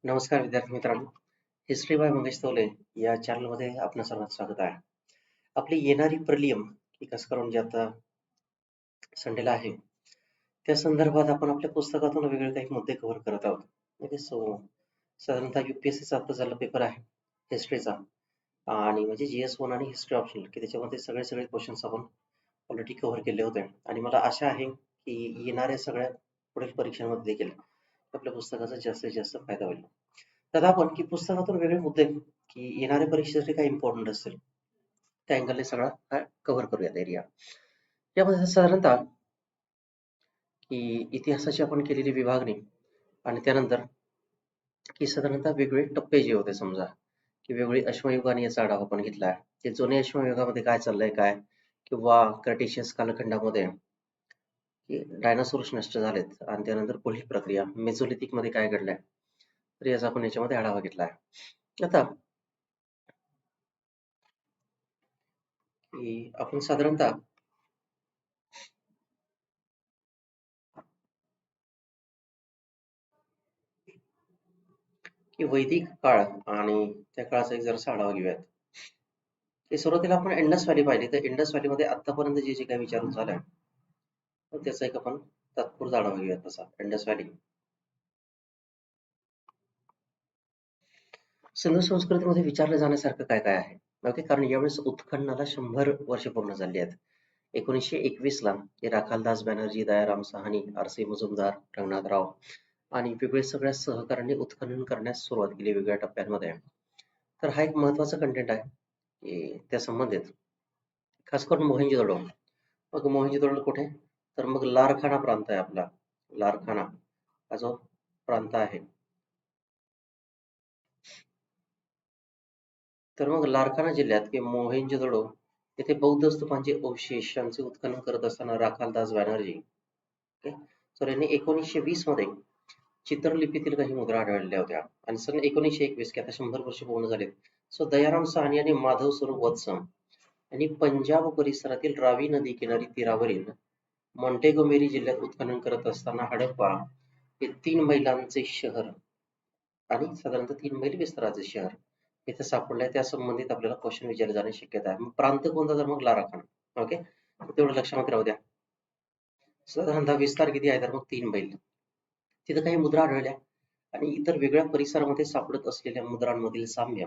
नमस्कार विद्यार्थी मित्रांनो. हिस्ट्री बाय मंगेश तोले या चॅनलमध्ये आपणा सर्वांचं स्वागत आहे. आपली येणारी प्रिलियम ही खास करून जी आता संडेला आहे त्या संदर्भात आपण आपल्या पुस्तकातून वेगळे काही मुद्दे कव्हर करत आहोत. ओके, सो साधारणतः UPSCचा आता झाला पेपर आहे हिस्ट्रीचा, आणि म्हणजे GS1 आणि हिस्ट्री ऑप्शनल की त्याच्यामध्ये सगळे सगळे क्वेश्चन्स आपण ऑलरेडी कव्हर केले होते, आणि मला आशा आहे की येणाऱ्या सगळ्या पुढील परीक्षांमध्ये देखील आपल्या पुस्तकाचा जास्तीत जास्त फायदा होईल. तर आपण की पुस्तकातून वेगळे मुद्दे की येणाऱ्या परीक्षेसाठी काय इम्पॉर्टंट असतील त्या अँगलने सगळा कव्हर करूयात एरिया. यामध्ये साधारणतः की इतिहासाची आपण केलेली विभागणी, आणि त्यानंतर की साधारणतः वेगवेगळे टप्पे जे होते, समजा की वेगवेगळी अश्मयुग आणि याचा आढावा आपण घेतला आहे की जुन्या अश्मयुगामध्ये काय चाललंय काय, किंवा क्रेटेशियस कालखंडामध्ये की डायनासोर्स नष्ट झालेत आणि त्यानंतर पुढील प्रक्रिया मेसोलिथिक मध्ये काय घडलंय, तर याचा आपण याच्यामध्ये आढावा घेतला आहे. आता की आपण साधारणतः की वैदिक काळ आणि त्या काळाचा एक जरासा आढावा घेऊयात. की सुरुवातीला आपण इंडस व्हॅली पाहिली, तर इंडस व्हॅलीमध्ये आतापर्यंत जे जे काही विचारून झालंय तर त्याचा एक आपण तात्पुरता आढावा घेऊयात. तसा इंडस व्हॅली सिंधू संस्कृतीमध्ये विचारलं जाण्यासारखं काय काय आहे. ओके, कारण यावेळेस उत्खननाला 100 वर्ष पूर्ण झाली आहेत. 1921 ला राखालदास बॅनर्जी, दयाराम साहनी, RC मुजुमदार, रंगनाथराव आणि वेगवेगळ्या सगळ्या सहकाऱ्यांनी उत्खनन करण्यास सुरुवात केली वेगवेगळ्या टप्प्यांमध्ये. तर हा एक महत्वाचा कंटेंट आहे की त्या संबंधित, खास करून मोहेंजोदडो. मग मोहेंजोदडो कुठे, तर मग लारखाना प्रांत आहे आपला. लारखाना हा जो प्रांत आहे, तर मग लारखाना जिल्ह्यात की मोहेंजोदडो येथे बौद्ध स्तूपांचे अवशेषांचे उत्खनन करत असताना राखालदास बॅनर्जी, ओके, तर यांनी 1920 मध्ये चित्रलिपीतील काही मुद्रा आढळलेल्या होत्या, आणि सन 1921 की आता 100 वर्ष पूर्ण झालेत. सो दयाराम साहनी आणि माधव स्वरूप वत्सम यांनी पंजाब परिसरातील रावी नदी किनारी तीरावरील मॉन्टेगोमेरी जिल्ह्यात उत्खनन करत असताना हडप्पा हे 3 मैलांचे शहर आणि साधारणतः 3 मैल विस्ताराचे शहर इथे सापडलंय. त्या संबंधित आपल्याला क्वेश्चन विचारले जाण्याची शक्यता आहे. मग प्रांत कोणता, तर मग लाराखाना. ओके, तेवढं लक्षामध्ये राहू द्या. साधारणतः विस्तार किती आहे, तर मग 3 मैल. तिथं काही मुद्रा आढळल्या, आणि इतर वेगळ्या परिसरामध्ये सापडत असलेल्या मुद्रांमधील साम्य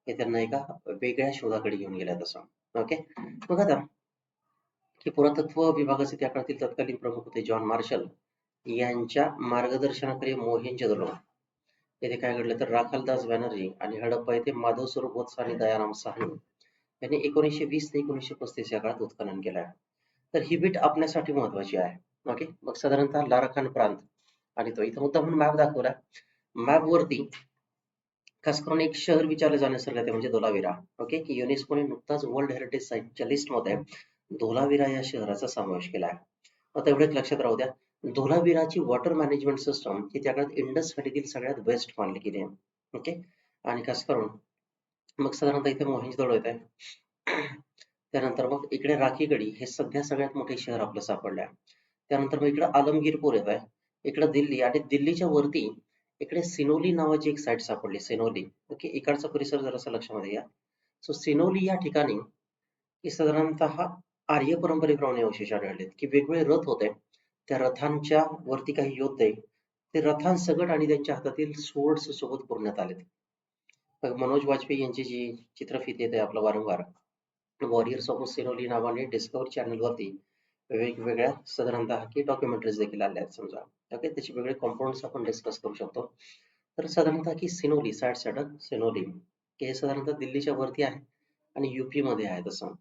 हे त्यांना एका वेगळ्या शोधाकडे घेऊन गेल्या तसं. ओके, मग आता की पुरातत्व विभागाचे त्या काळातील तत्कालीन प्रमुख होते जॉन मार्शल, यांच्या मार्गदर्शनाखाली मोहेंजोदडो येथे काय घडलं, तर राखालदास बॅनर्जी आणि हडप्पा येथे माधव स्वरूप वत्स आणि दयाराम साहनी यांनी 1920 ते 1935 या काळात उत्खनन केलं आहे. तर ही बीट आपल्यासाठी महत्वाची आहे. ओके, मग साधारणतः लाराखान प्रांत, आणि तो इथं मुद्दा म्हणून मॅप दाखवला. मॅप वरती खास करून एक शहर विचारलं जाण्यासारखं ते म्हणजे धोलावीरा. ओके, की युनेस्कोने नुकताच वर्ल्ड हेरिटेज साईटच्या लिस्टमध्ये धोलावीरा या शहराचा समावेश केला आहे. आता एवढं एक लक्षात राहू द्या, धोलावीराची वॉटर मॅनेजमेंट सिस्टम ही त्या काळात इंडस व्हॅलीतील सगळ्यात बेस्ट मानली गेली आहे. ओके, आणि खास करून मग साधारणतः इथे मोहेंजोदडो येत आहे. त्यानंतर मग इकडे राखीगडी हे सध्या सगळ्यात मोठे शहर आपलं सापडलं आहे. त्यानंतर मग इकडे आलमगीरपूर येत आहे, इकडे दिल्ली, आणि दिल्लीच्या वरती इकडे सिनोली नावाची एक साईट सापडली, सिनोली. ओके, इकडचा परिसर जरासा लक्षामध्ये घ्या. सो सिनोली या ठिकाणी की साधारणतः आर्य परंपरेप्रमाणे अवशेष आढळलेत की वेगवेगळे रथ होते, त्या रथांच्या वरती काही योद्धे ते रथांसकट आणि त्यांच्या हातातील स्वर्ड्स सोबत पुरण्यात आलेत. मग मनोज वाजपेयी यांची जी चित्रफित येते आपलं वारंवार, वॉरियर्स ऑफ सिरोली नावाने डिस्कवरी चॅनल वरती वेगवेगळ्या साधारणतः की डॉक्युमेंटरीज देखील आल्या आहेत समजा. ओके, त्याचे वेगळे कॉम्पोनंट्स आपण डिस्कस करू शकतो. तर साधारणतः की सिनोली साठ सॅटन सिनोली की हे साधारणतः दिल्लीच्या वरती आहे आणि UP मध्ये आहे तसं.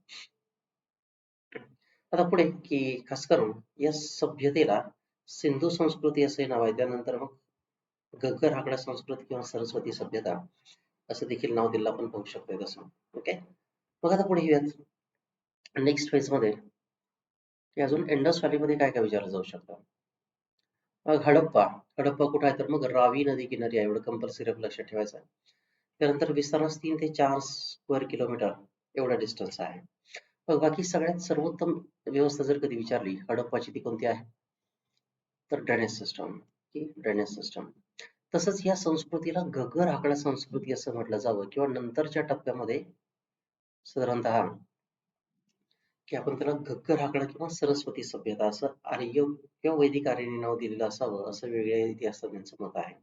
आता पुढे की खास करून या सभ्यतेला सिंधू संस्कृती असे नाव आहे. त्यानंतर मग घग्गर हाकडा संस्कृती किंवा सरस्वती सभ्यता असं देखील नाव दिलं आपण पाहू शकतोय तसं. ओके, मग आता पुढे येऊयात नेक्स्ट फेज मध्ये की अजून इंडस व्हॅलीमध्ये काय काय विचारलं जाऊ शकतं. मग हडप्पा, हडप्पा कुठे आहे, तर मग रावी नदी किनारी आहे, एवढं कंपल्सरी लक्षात ठेवायचं आहे. त्यानंतर विस्तारास 3 ते 4 स्क्वेअर किलोमीटर एवढा डिस्टन्स आहे. मग बाकी सगळ्यात सर्वोत्तम व्यवस्था जर कधी विचारली हडप्पाची, ती कोणती आहे, तर ड्रेनेज सिस्टम. की ड्रेनेज सिस्टम. तसंच या संस्कृतीला घग्गर आकडा संस्कृती असं म्हटलं जावं किंवा नंतरच्या टप्प्यामध्ये साधारणतः की आपण त्याला घग्गर आकडा किंवा सरस्वती सभ्यता असं आर्य किंवा वैदिक आर्याने नाव दिलेलं असावं असं वेगळ्या इतिहासतज्ञांचं मत आहे.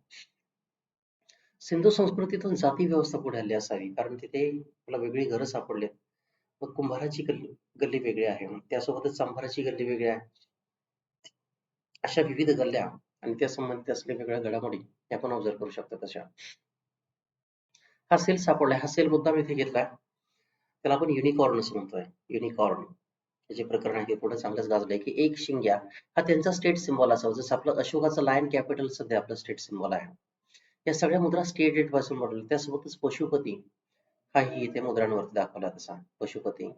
सिंधू संस्कृतीतून जाती व्यवस्था पुढे आली असावी कारण तिथे मला वेगळी घरं सापडली. मग कुंभाराची गल्ली गल्ली वेगळी आहे, त्यासोबतच चांभाराची गल्ली वेगळी आहे. अशा विविध गल्ल्या आणि त्या संबंधित असलेल्या वेगळ्या घडामोडी हे आपण ऑब्झर्व करू शकतो. तशा हा सेल सापडलाय, हा सेल मुद्दाम इथे घेतलाय, त्याला आपण युनिकॉर्न असं म्हणतोय. युनिकॉर्न जे प्रकरण आहे ते पुढे चांगलंच गाजलंय की एक शिंग्या हा त्यांचा स्टेट सिम्बॉल असावा, जसं आपलं अशोकाचं लायन कॅपिटल सध्या आपलं स्टेट सिम्बॉल आहे. या सगळ्या मुद्रा स्टेट डेट पासून बनवल्या, त्यासोबतच पशुपती हाही इथे मुद्रांवरती दाखवला तसा पशुपती.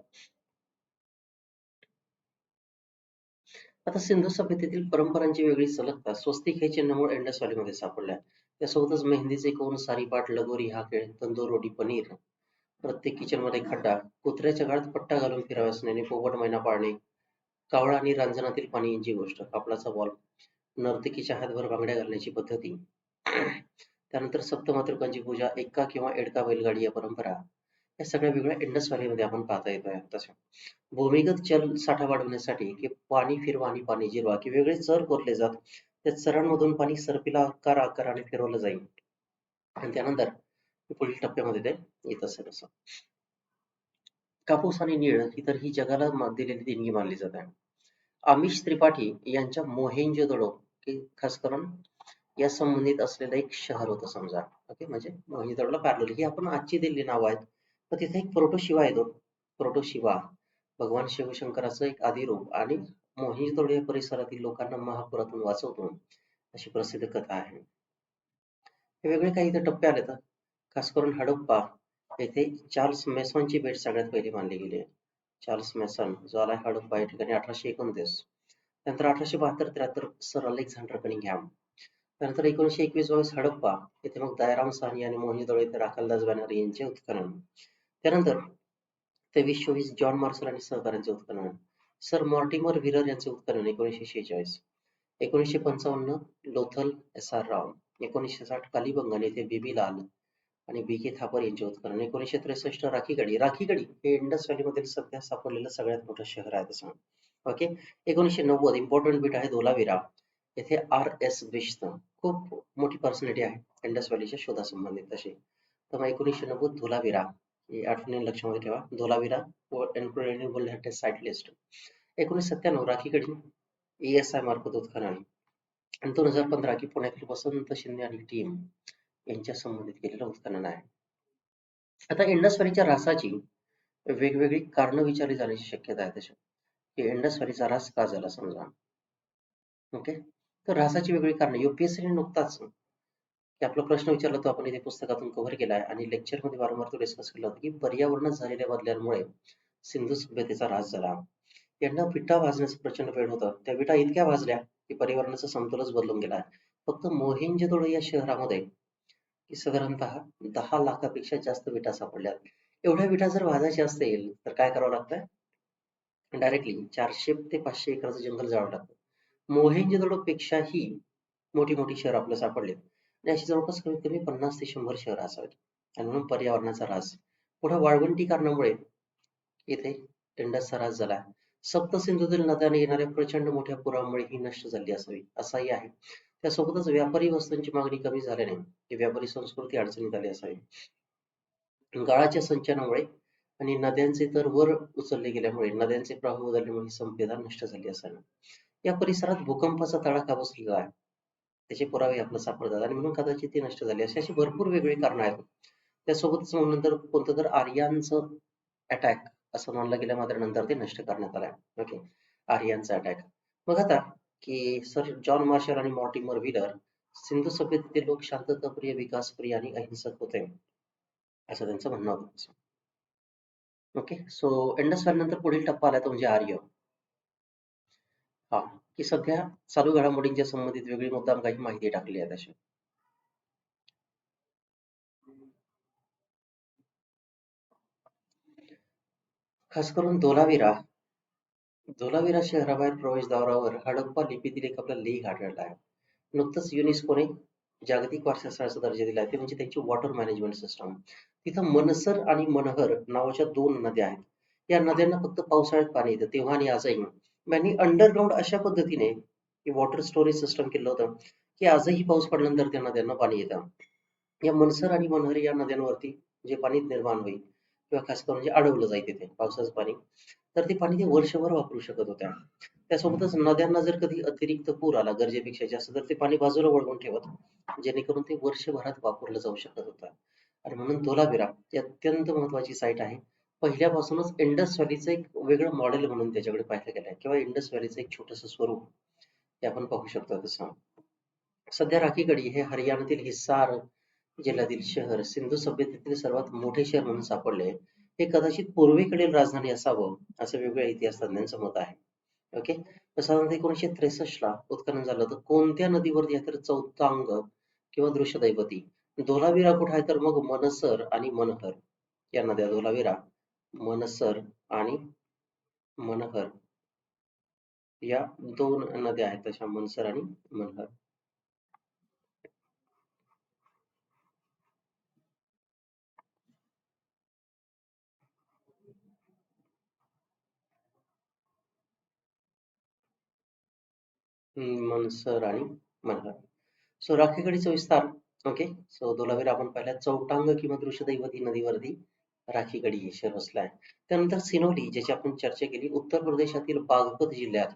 आता सिंधू सभ्यतेतील परंपरांची वेगळी सलगता स्वस्तिक हे चिन्ह इंडस व्हॅलीमध्ये सापडल्या. त्यासोबतच मेहंदीचे कोण, सारीपाट, लगोरी हा खेळ, तंदूर रोटी, पनीर, प्रत्येक किचनमध्ये खड्डा, कुत्र्याच्या गाळात पट्टा घालून फिराव्यास नेणे, पोपट मैना पाळणे, कावळा आणि रांजणातील पाणी यांची गोष्ट, कापडाचा बॉल, नर्तकीच्या हातभर बांगड्या घालण्याची पद्धती, त्यानंतर सप्तमातृकांची पूजा, एक्का किंवा एडका बैलगाडी या परंपरा, या सगळ्या वेगळ्या इंडस व्हॅलीमध्ये आपण पाहता येत आहे. तशा भूमिगत जल साठा वाढवण्यासाठी की पाणी फिरवा आणि पाणी जिरवा की वेगळे चर कोरले जात, त्या चरांमधून पाणी सरपीला आकाराने फिरवलं जाईल आणि त्यानंतर पुढील टप्प्यामध्ये ते येत असेल. असं कापूस आणि नीळ ही तर ही जगाला दिलेली देणगी मानली जाते. आमिष त्रिपाठी यांच्या मोहेंजोदडो की खास करून या संबंधित असलेलं एक शहर होतं समजा. ओके, म्हणजे मोहेंजोदडोला पॅरलल ही आपण आजची दिलेली नाव आहेत. तर तिथे एक प्रोटोशिवा येतो. प्रोटोशिवा भगवान शिवशंकराचं एक आदिरूप आणि मोहेंजोदडो या परिसरातील लोकांना महापुरातून वाचवतो अशी प्रसिद्ध कथा आहे. हे वेगळे काही इथे टप्पे आले तर खास करून हडप्पा येथे चार्ल्स मेसॉनची भेट सगळ्यात पहिली मानली गेली आहे. चार्ल्स मेसन जो आला हडप्पा या ठिकाणी 1829, नंतर 1872-73 सर अलेक्झांडर कनिंगहॅम, त्यानंतर 1921-22 हडप्पा येथे मग दयाराम साहनी आणि मोहनजोदडो येथे राखालदास बॅनर्जी यांचे उत्खनन, त्यानंतर 23-24 जॉन मार्शल आणि सहकाऱ्यांचे उत्खनन, सर मॉर्टिमर व्हीलर यांचे उत्खनन 1946, 1955 लोथल एस आर राव, 1960 कालीबंगन येथे बीबी लाल आणि बी के थापर यांचे उत्खनन, 1963 राखीगडी. राखीगडी हे इंडस व्हॅलीमधील सध्या सापडलेलं सगळ्यात मोठं शहर आहे तसं. ओके, 1990 इम्पॉर्टंट बीट आहे धोलावीरा येथे आर एस बिश्त खूप मोठी पर्सनॅलिटी आहे इंडस व्हॅलीच्या शोधासंबंधित तशी. तर मग 1990 धोलावीरा हे आठवणी लक्षामध्ये ठेवा. Dholavira incredible site list. 1997 राखीगडी ESI मार्फत उत्खनन आणि 2015 की पुण्यातील वसंत शिंदे आणि टीम यांच्या संबंधित केलेलं उत्खनन आहे. आता इंडस व्हॅलीच्या ऱ्हासाची वेगवेगळी कारणं विचारली जाण्याची शक्यता आहे त्याच्यात की इंडस व्हॅलीचा ऱ्हास का झाला समजा. ओके, तर ऱ्हासाची वेगळी कारणं UPSC ने नुकताच की आपला प्रश्न विचारला तो आपण इथे पुस्तकातून कव्हर केला आहे आणि लेक्चरमध्ये वारंवार तो डिस्कस केला होता की पर्यावरणात झालेल्या बदलांमुळे सिंधू सभ्यतेचा ऱ्हास झाला. यांना विटा भाजण्याचं प्रचंड वेळ होतं. त्या विटा इतक्या भाजल्या की पर्यावरणाचा समतोलच बदलून गेला. फक्त मोहेंजोदडो या शहरामध्ये की साधारणतः 10 लाखापेक्षा जास्त विटा सापडल्या. एवढ्या विटा जर भाजायच्या असतील तर काय करावं लागतंय? डायरेक्टली 400 ते 500 एकराचं जंगल जाळावं लागतं. मोहेंजोदडो पेक्षाही मोठी मोठी शहर आपल्याला सापडले आणि अशी जवळपास कमीत कमी 50 ते 100 शहरं असावीत. आणि म्हणून पर्यावरणाचा ऱ्हास. पुढे वाळवंटी कारणामुळे येथे इंडसचा ऱ्हास झाला. सप्तसिंधूतील नद्याने येणाऱ्या प्रचंड मोठ्या पुरामुळे ही नष्ट झाली असावी असाही आहे. त्यासोबतच व्यापारी वस्तूंची मागणी कमी झाल्याने ही व्यापारी संस्कृती अडचणीत आली असावी. गाळाच्या संचयनामुळे आणि नद्यांचे तर वर उचलले गेल्यामुळे नद्यांचे प्रवाह बदलल्यामुळे ही संपदा नष्ट झाली असावी. या परिसरात भूकंपाचा तडाखा बसलेला आहे. त्याचे पुरावे आपल्याला सापडतात आणि म्हणून कदाचित ती नष्ट झाली अशी भरपूर वेगवेगळी कारणं आहेत. त्यासोबतच मग नंतर कोणतं तर आर्यांचं अटॅक असं मानलं गेलं मात्र नंतर ते नष्ट करण्यात आलं. ओके, आर्यांचा अटॅक. मग आता की सर जॉन मार्शल आणि मॉर्टिमर व्हीलर सिंधू सभ्यतेतील लोक शांतताप्रिय, विकासप्रिय आणि अहिंसक होते असं त्यांचं म्हणणं होतं. ओके, सो इंडस व्हॅली नंतर पुढील टप्पा आला तो म्हणजे आर्य. हा, की सध्या चालू घडामोडींच्या संबंधित वेगळी मुद्दाम काही माहिती टाकली आहे तशी. खास करून धोलावीरा शहराबाहेर प्रवेशद्वारावर हडप्पा लिपीतील एक आपला लेख आढळला आहे. नुकतंच युनेस्कोने जागतिक वारसास्थळाचा दर्जा दिला आहे ते म्हणजे त्यांची वॉटर मॅनेजमेंट सिस्टम. तिथं मनसर आणि मनहर नावाच्या 2 नद्या आहेत. या नद्यांना फक्त पावसाळ्यात पाणी येतं तेव्हा आणि आजही. त्यांनी अंडरग्राऊंड अशा पद्धतीने वॉटर स्टोरेज सिस्टम केलं होतं की आजही पाऊस पडल्यानंतर त्या नद्यांना पाणी येतं. या मनसर आणि मनहर या नद्यांवरती जे पाणी निर्माण होईल किंवा खास करून जे अडवलं जाईल तिथे पावसाचं पाणी, तर ते पाणी ते वर्षभर वापरू शकत होत्या. त्यासोबतच नद्यांना जर कधी अतिरिक्त पूर आला गरजेपेक्षा जास्त तर ते पाणी बाजूला वळवून ठेवत, जेणेकरून ते वर्षभरात वापरलं जाऊ शकत होतं. आणि म्हणून धोलावीरा ही अत्यंत महत्वाची साईट आहे. पहिल्यापासूनच इंडस व्हॅलीचं एक वेगळं मॉडेल म्हणून त्याच्याकडे पाहिलं गेलं आहे किंवा इंडस व्हॅलीचं एक छोटंसं स्वरूप हे आपण पाहू शकतो तसं. सध्या राखीगढी हे हरियाणातील हिसार जिल्ह्यातील शहर सिंधू सभ्यतेतील सर्वात मोठे शहर म्हणून सापडले. हे कदाचित पूर्वेकडील राजधानी असावं असं वेगवेगळ्या इतिहास तज्ञांचं मत आहे. ओके. तर साधारणतः 1963 ला उत्खनन झालं होतं. कोणत्या नदीवरती आहे तर चौतांग किंवा दृश्यदैवती. धोलावीरा कुठे आहे तर मग मनसर आणि मनहर या नद्या धोलावीरा, मनसर आणि मनहर या 2 नद्या आहेत तशा मनसर आणि मनहर. मनसर आणि मनहर. सो राखीगढीचा विस्तार. ओके. सो धोलावीरा आपण पाहिला चौटांग किंवा दृश्यदैवती नदीवरती राखीगढी हे शहर वसलं आहे. त्यानंतर सिनोली ज्याची आपण चर्चा केली उत्तर प्रदेशातील बागपत जिल्ह्यात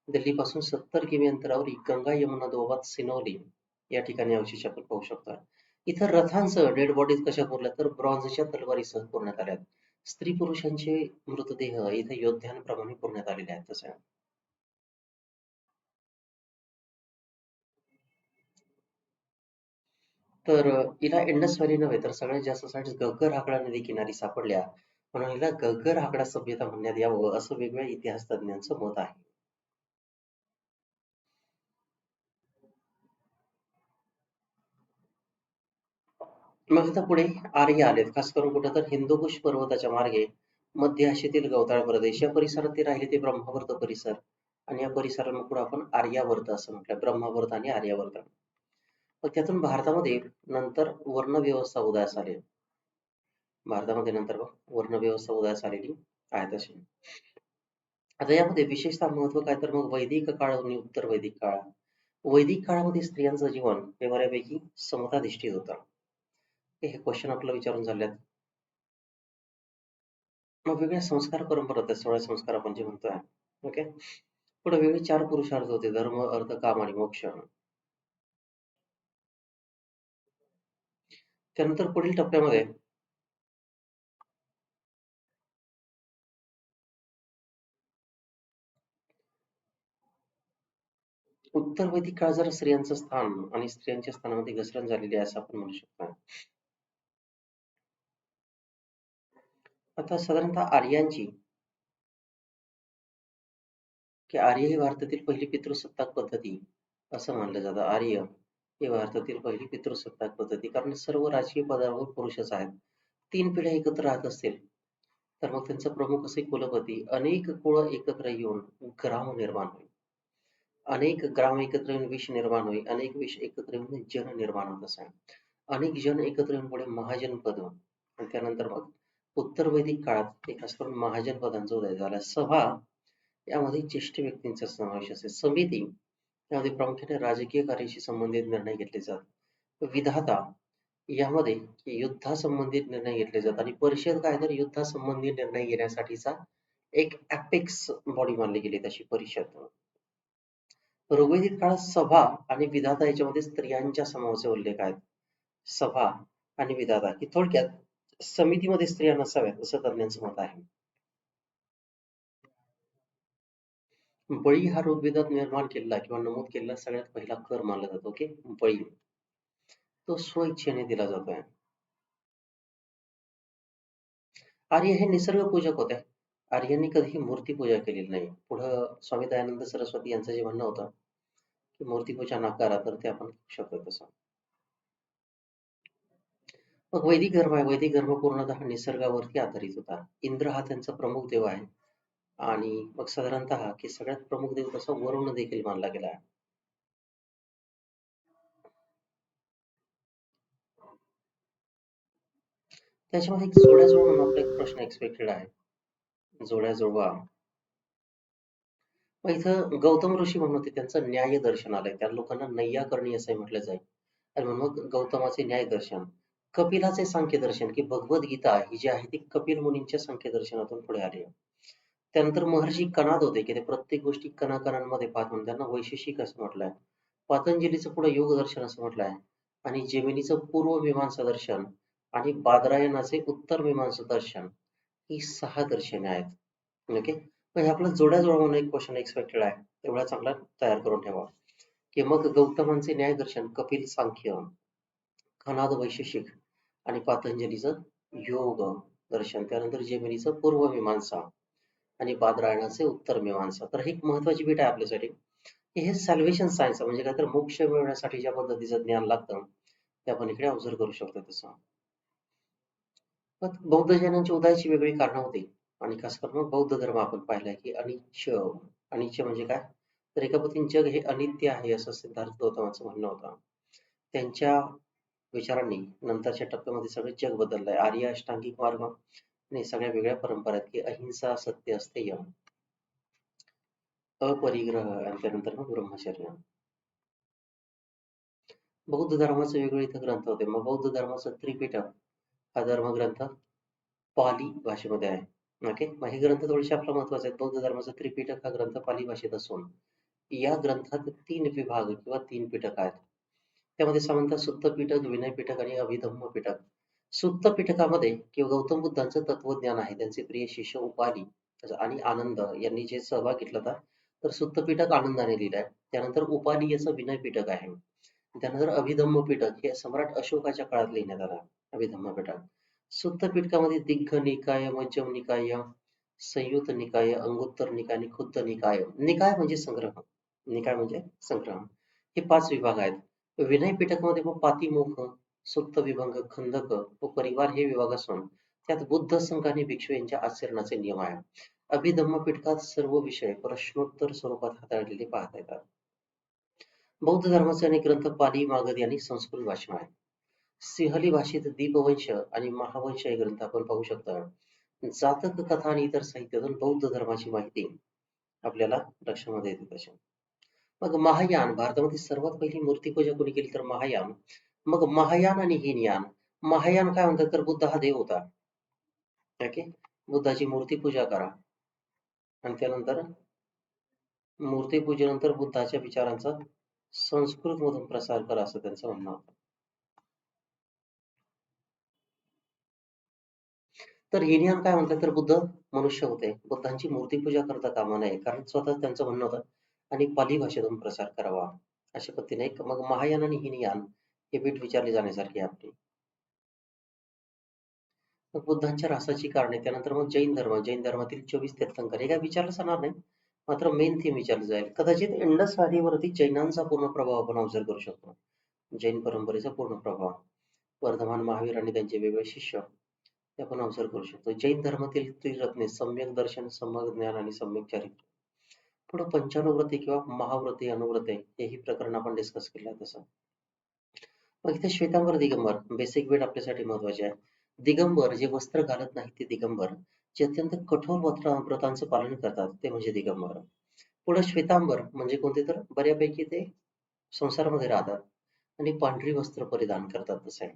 दिल्लीपासून 70 किमी अंतरावर गंगा यमुना दोपात सिनोली या ठिकाणी अवशेष आपण पाहू शकतो. इथं रथांसह डेड बॉडीज कशा पुरल्या तर ब्रॉन्झच्या तलवारीसह पुरण्यात आल्या. स्त्री पुरुषांचे मृतदेह इथे योद्ध्यांप्रमाणे पुरण्यात आलेले आहेत तसं. तर हिला इंडस व्हॅली नव्हे तर सगळ्यात जास्त साईट्स घग्गर हाकडा नदी किनारी सापडल्या म्हणून हिला घग्गर हाकडा सभ्यता म्हणण्यात यावं असं वेगवेगळ्या इतिहास तज्ञांचं मत आहे. मग आता पुढे आर्य आलेत खास करून कुठं तर हिंदुकुश पर्वताच्या मार्गे मध्य आशियातील गवताळ प्रदेश या परिसरात ते राहिले ते ब्रह्मावर्त परिसर आणि या परिसराला पुढे आपण आर्यावर्त असं म्हटलं ब्रह्मावर्त आणि आर्यावर्त. मग त्यातून भारतामध्ये नंतर वर्णव्यवस्था उदयास आली. भारतामध्ये नंतर बघ वर्णव्यवस्था उदयास आलेली आहे तशी. आता यामध्ये विशेषतः महत्व काय तर मग वैदिक काळ आणि उत्तर वैदिक काळ. वैदिक काळामध्ये स्त्रियांचं जीवन हे बऱ्यापैकी समताधिष्ठित होतं. हे क्वेश्चन आपलं विचारून झाल्यात. मग वेगळ्या संस्कार परंपरा होत्या 16 संस्कार आपण जे म्हणतोय. ओके. पुढे वेगळे 4 पुरुषार्थ होते धर्म, अर्थ, काम आणि मोक्ष. त्यानंतर पुढील टप्प्यामध्ये उत्तर वैदिक काळ जरा स्त्रियांचं स्थान आणि स्त्रियांच्या स्थानामध्ये घसरण झालेली आहे असं आपण म्हणू शकतो. आता साधारणतः आर्यांची की आर्य ही भारतातील पहिली पितृसत्ताक पद्धती असं मानलं जातं. आर्य ही भारतातील पहिली पितृसत्ताक पद्धती कारण सर्व राजकीय पदावर पुरुषच आहेत. 3 पिढ्या एकत्र राहत असतील तर मग त्यांचा प्रमुख असे कुलपती अनेक कुळ एकत्र येऊन ग्राम निर्माण होईल. अनेक ग्राम एकत्र येऊन विष निर्माण होईल. अनेक विष एकत्र येऊन जन निर्माण होत असेल. अनेक जन एकत्र येऊन पुढे महाजनपद आणि त्यानंतर मग उत्तर वैदिक काळात एक खास करून महाजनपदांचा उदय झाला. सभा यामध्ये ज्येष्ठ व्यक्तींचा समावेश असेल. समिती यामध्ये प्रामुख्याने राजकीय कार्याशी संबंधित निर्णय घेतले जातात. विधाता यामध्ये युद्धासंबंधित निर्णय घेतले जातात आणि परिषद काय तर युद्धासंबंधी निर्णय घेण्यासाठीचा एक अपेक्स बॉडी मानली गेली तशी परिषद. ऋग्वेदिक काळात सभा आणि विधाता याच्यामध्ये स्त्रियांच्या समावेशाचा उल्लेख आहे. सभा आणि विधाता की थोडक्यात समितीमध्ये स्त्रिया नसाव्यात असं तज्ञांचं मत आहे. बळी हा ऋग्वेदात निर्माण केलेला किंवा नमूद केलेला सगळ्यात पहिला कर मानला जातो. ओके. बळी तो स्वइच्छेने दिला जातोय. आर्य हे निसर्ग पूजक होते. आर्यांनी कधीही मूर्तीपूजा केलेली नाही. पुढं स्वामी दयानंद सरस्वती यांचं जे म्हणणं होतं की मूर्तीपूजा नाकारा तर ते आपण शकतो तसं. मग वैदिक धर्म आहे. वैदिक धर्म पूर्णतः निसर्गावरती आधारित होता. इंद्र हा त्यांचा प्रमुख देव आहे आणि मग साधारणतः की सगळ्यात प्रमुख देव तसा वरुण देखील मानला गेला आहे. त्याच्यामध्ये एक जोड्या जुळवा म्हणून आपला एक प्रश्न एक्सपेक्टेड आहे. जोड्या जुळवा. मग इथं गौतम ऋषी म्हणून होते त्यांचं न्याय दर्शन आलंय. त्या लोकांना नैयाकर्णी असंही म्हटलं जाईल. आणि म्हणून मग गौतमाचे न्याय दर्शन. कपिलाचे सांख्य दर्शन की भगवद्गीता ही जी आहे ती कपिल मुनींच्या सांख्य दर्शनातून पुढे आली आहे. त्यानंतर महर्षी कणाद होते की ते प्रत्येक गोष्टी कणाकणांमध्ये पाहत म्हणून त्यांना वैशेषिक असं म्हटलंय. पतंजलीचं पुढे योग दर्शन असं म्हटलंय. आणि जेमिनीचं पूर्व मीमांसा दर्शन आणि बादरायणाचे उत्तर मीमांसा दर्शन ही 6 दर्शने आहेत. ओके. मग हे आपलं जोड्या जुळवा म्हणून एक क्वेश्चन एक्सपेक्टेड आहे. तेवढा चांगला तयार करून ठेवा. की मग गौतमांचे न्यायदर्शन, कपिल सांख्य, कणाद वैशेषिक आणि पतंजलीचं योग दर्शन, त्यानंतर जेमिनीचं पूर्व मीमांसा आणि बादरायणाचे उत्तर मीमांसा. तर ही एक महत्वाची बीट आहे आपल्यासाठी की हे सॅल्वेशन सायन्स म्हणजे काय तर मोक्ष मिळवण्यासाठी ज्या पद्धतीचं ज्ञान लागतं ते आपण इकडे ऑब्झर्व करू शकतो तसं. मग बौद्ध जैनांची उदयाची वेगळी कारणं होती आणि खास करून मग बौद्ध धर्म आपण पाहिलाय की अनिच्छ. अनिच्छ म्हणजे काय तर एका पद्धतीने जग हे अनित्य आहे असं सिद्धार्थ गौतमाचं म्हणणं होतं. त्यांच्या विचारांनी नंतरच्या टप्प्यामध्ये सगळे जग बदललंय. आर्य अष्टांगिक मार्ग आणि सगळ्या वेगळ्या परंपरा आहेत की अहिंसा, सत्य, अस्तेय, अपरिग्रह आणि त्यानंतर मग ब्रह्मचर्य. बौद्ध धर्माचे वेगवेगळे इथं ग्रंथ होते. मग बौद्ध धर्माचं त्रिपिटक हा धर्मग्रंथ पाली भाषेमध्ये आहे. ओके. मग हे ग्रंथ थोडेसे आपल्या महत्वाचे आहेत. बौद्ध धर्माचा त्रिपिटक हा ग्रंथ पाली भाषेत असून या ग्रंथात 3 विभाग किंवा 3 पिटक आहेत. त्यामध्ये सामान्यतः सुत्त पिटक, विनय पिटक आणि अभिधम्म पिटक. सुत्त पिटकामध्ये किंवा गौतम बुद्धांचं तत्वज्ञान आहे. त्यांचे प्रिय शिष्य उपाली आणि आनंद यांनी जे सहभाग घेतला होता तर सुत्त पिटक आनंदाने लिहिलंय. त्यानंतर उपाली याचं विनय पिटक आहे. त्यानंतर अभिधम्म पिटक हे सम्राट अशोकाच्या काळात लिहिण्यात आलं. अभिधम्म पिटक. सुत्त पिटकामध्ये दिग्घ निकाय, मध्यम निकाय, संयुत निकाय, अंगुत्तर निकाय आणि खुद्द निकाय. निकाय म्हणजे संग्रह. निकाय म्हणजे संग्रह. हे 5 विभाग आहेत. विनय पिटकमध्ये मग पातिमोक्ष, सुत्त विभंग, खंदक व परिवार हे विभाग असून त्यात बुद्ध संघ आणि भिक्षू यांच्या आचरणाचे नियम आहे. अभिधम्म पिटकात सर्व विषय प्रश्नोत्तर स्वरूपात हाताळलेले पाहता येतात. बौद्ध धर्माचे अनेक ग्रंथ पाली, मागधी आणि संस्कृत भाषा आहेत. सिंहली भाषेत दीपवंश आणि महावंश हे ग्रंथ आपण पाहू शकता. जातक कथा आणि इतर साहित्यातून बौद्ध धर्माची माहिती आपल्याला लक्षामध्ये येते तशी. मग महायान भारतामध्ये सर्वात पहिली मूर्तिपूजा कोणी केली तर महायान. मग महायान आणि हीनयान. महायान काय म्हणतात तर बुद्ध हा देव होता. ओके. बुद्धाची मूर्तिपूजा करा आणि त्यानंतर मूर्तिपूजेनंतर बुद्धाच्या विचारांचा संस्कृतमधून प्रसार करा असं त्यांचं म्हणणं होतं. तर हीनयान काय म्हणतात तर बुद्ध मनुष्य होते. बुद्धांची मूर्तिपूजा करता कामा नये कारण स्वतः त्यांचं म्हणणं होतं आणि पाली भाषेतून प्रसार करावा. अशा पद्धतीने एक मग महायान आणि हीनयान हे बीट विचारली जाण्यासारखी आहे आपली. मग बुद्धांच्या ऱ्हासाची कारणे, त्यानंतर मग जैन धर्म, जैन धर्मातील 24 तीर्थंकर हे काय विचारलं जाणार नाही. मात्र मेन थीम विचारलं जाईल. कदाचित इंडस व्हॅलीवरती जैनांचा पूर्ण प्रभाव आपण ऑब्झर्व करू शकतो. जैन परंपरेचा पूर्ण प्रभाव. वर्धमान महावीर आणि त्यांचे वेगळे शिष्य ते आपण ऑब्झर्व करू शकतो. जैन धर्मातील त्रिरत्ने सम्यक दर्शन, सम्यक ज्ञान आणि सम्यक चरित्र. पुढे पंचानुव्रते किंवा महाव्रते, अनुव्रते हेही प्रकरण आपण डिस्कस केलं आहे तसं. मग इथे श्वेतांबर दिगंबर बेसिक बीट आपल्यासाठी महत्वाचे आहे. दिगंबर जे वस्त्र घालत नाही ते दिगंबर, जे अत्यंत कठोर व्रतांचं पालन करतात ते म्हणजे दिगंबर. पुढे श्वेतांबर म्हणजे कोणते तर बऱ्यापैकी ते संसारामध्ये राहतात आणि पांढरी वस्त्र परिधान करतात तसे आहे.